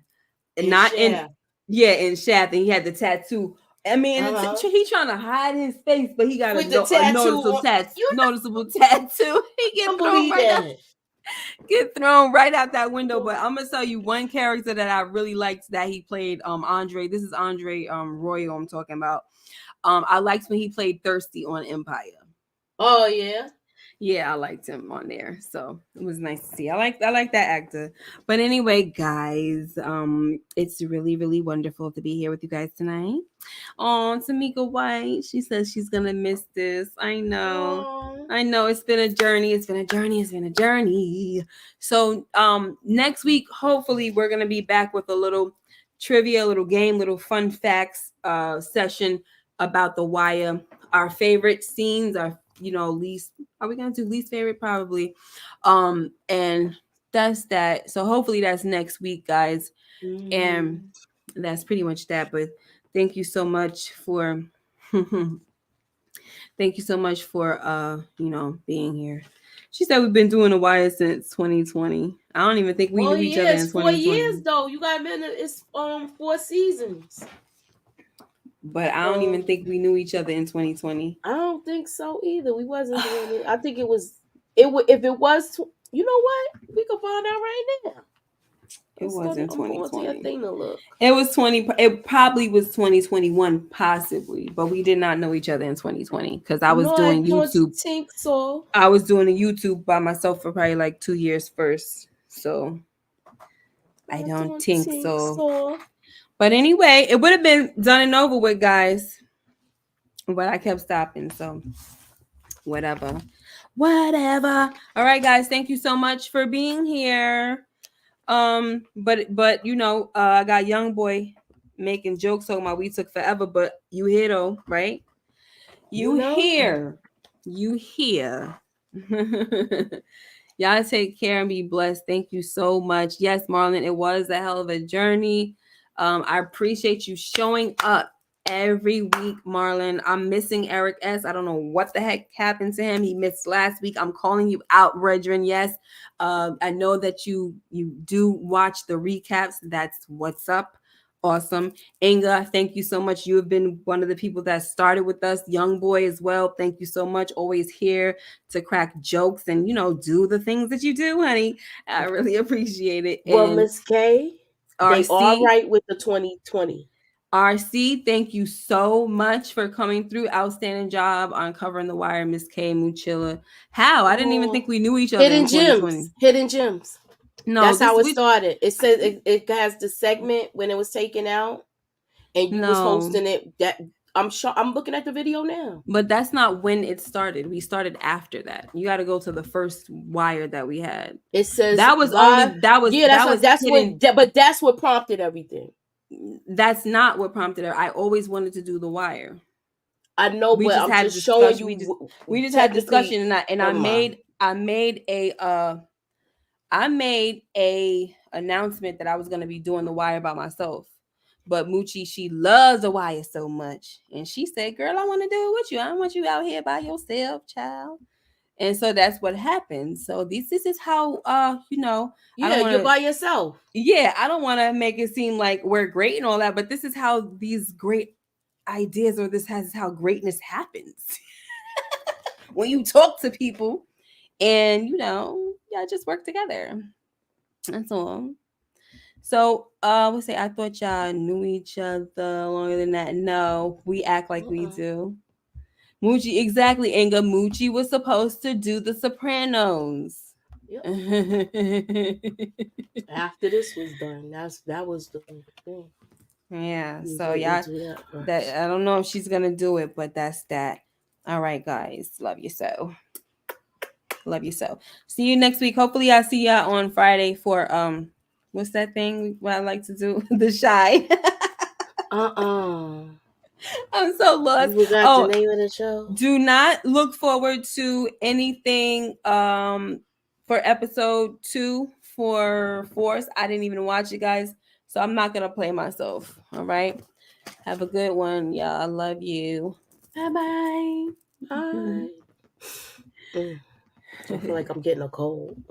And And not in Shaft. yeah, in Shaft, and he had the tattoo. I mean, Uh-huh. he trying to hide his face, but he got With the a tattoo on. You noticeable tattoo. He don't believe that. get thrown right out that window. But I'm gonna tell you one character that I really liked that he played. Andre. This is Andre Royo. I'm talking about. I liked when he played Thirsty on Empire. Oh yeah. Yeah, I liked him on there. So it was nice to see. I like that actor. But anyway, guys, it's really, really wonderful to be here with you guys tonight. Oh, Tamika White, she says she's gonna miss this. I know. Oh. I know it's been a journey. It's been a journey. It's been a journey. So next week, hopefully, we're gonna be back with a little trivia, little game, little fun facts session about The Wire. Our favorite scenes, our least are we gonna do least favorite? Probably. And that's that. So hopefully that's next week, guys. And Mm-hmm. that's pretty much that. But thank you so much for thank you so much for being here. She said we've been doing a wire since 2020. I don't even think we Oh knew each yeah, other it's in 4 years 2020. though. You got it's 4 seasons. But I don't even Um, think we knew each other in 2020. I don't think so either. We wasn't doing it. I think it was if it was you know what? We can find out right now. It was in I'm going to your 2020. thing to look. It was 20. It probably was 2021, possibly, but we did not know each other in 2020 because I was No, I doing don't YouTube. think so. I was doing a YouTube by myself for probably like 2 years first. So I I don't don't think think so. so. But anyway, it would have been done and over with, guys. But I kept stopping. So whatever. Whatever. All right, guys. Thank you so much for being here. But I got young boy making jokes talking about we took forever, but you here though, right? You You know? here. You here. Y'all take care and be blessed. Thank you so much. Yes, Marlon, it was a hell of a journey. I appreciate you showing up every week, Marlon. I'm missing Eric S. I don't know what the heck happened to him. He missed last week. I'm calling you out, Redrin. Yes. I know that you do watch the recaps. That's what's up. Awesome. Inga, thank you so much. You have been one of the people that started with us. Young boy as well. Thank you so much. Always here to crack jokes and do the things that you do, honey. I really appreciate it. Well, And Miss K, they are RC, right with the 2020. RC, thank you so much for coming through. Outstanding job on covering the wire, Miss K Muchilla. How? I didn't even Oh, think we knew each other in hidden gems. 2020. Hidden gems. No, That's this how it which started. It says it has the segment when it was taken out, and you was no, hosting it. That I'm sure. I'm looking at the video now. but that's not when it started. We started after that. You got to go to the first wire that we had. It says That was live. only that was Yeah, that was that's hidden. what. But that's what prompted everything. That's not what prompted her. I always wanted to do the wire. I know, We but just I'm had just showing discussion. you. We just had Technically, discussion, and never mind. I made a I made a announcement that I was gonna be doing the wire by myself. But Moochie, she loves the wire so much, and she said, "Girl, I want to do it with you. I don't want you out here by yourself, child." And so that's what happened. So this is how I Yeah, don't you're want to. by yourself. Yeah, I don't want to make it seem like we're great and all that, but this is how these great ideas, or this has how greatness happens when you talk to people and y'all just work together. That's all. So we'll say I thought y'all knew each other longer than that. No, we act like we Uh-uh. do. Moochie, exactly. Inga Moochie was supposed to do the Sopranos. Yep. Yeah, After this was done, that was the thing. You was so waiting y'all, to do that that first. I don't know if she's gonna do it, but that's that. All right, guys. Love you so. Love you so. See you next week. Hopefully I see y'all on Friday for what's that thing what I like to do? The shy. Uh-uh. I'm so You lost. forgot the Oh, name of the show? do not look forward to anything for episode 2 for Force. I didn't even watch it, guys. So I'm not gonna play myself. All right. Have a good one. Yeah, I love you. Bye bye. Hi. Mm. I feel like I'm getting a cold.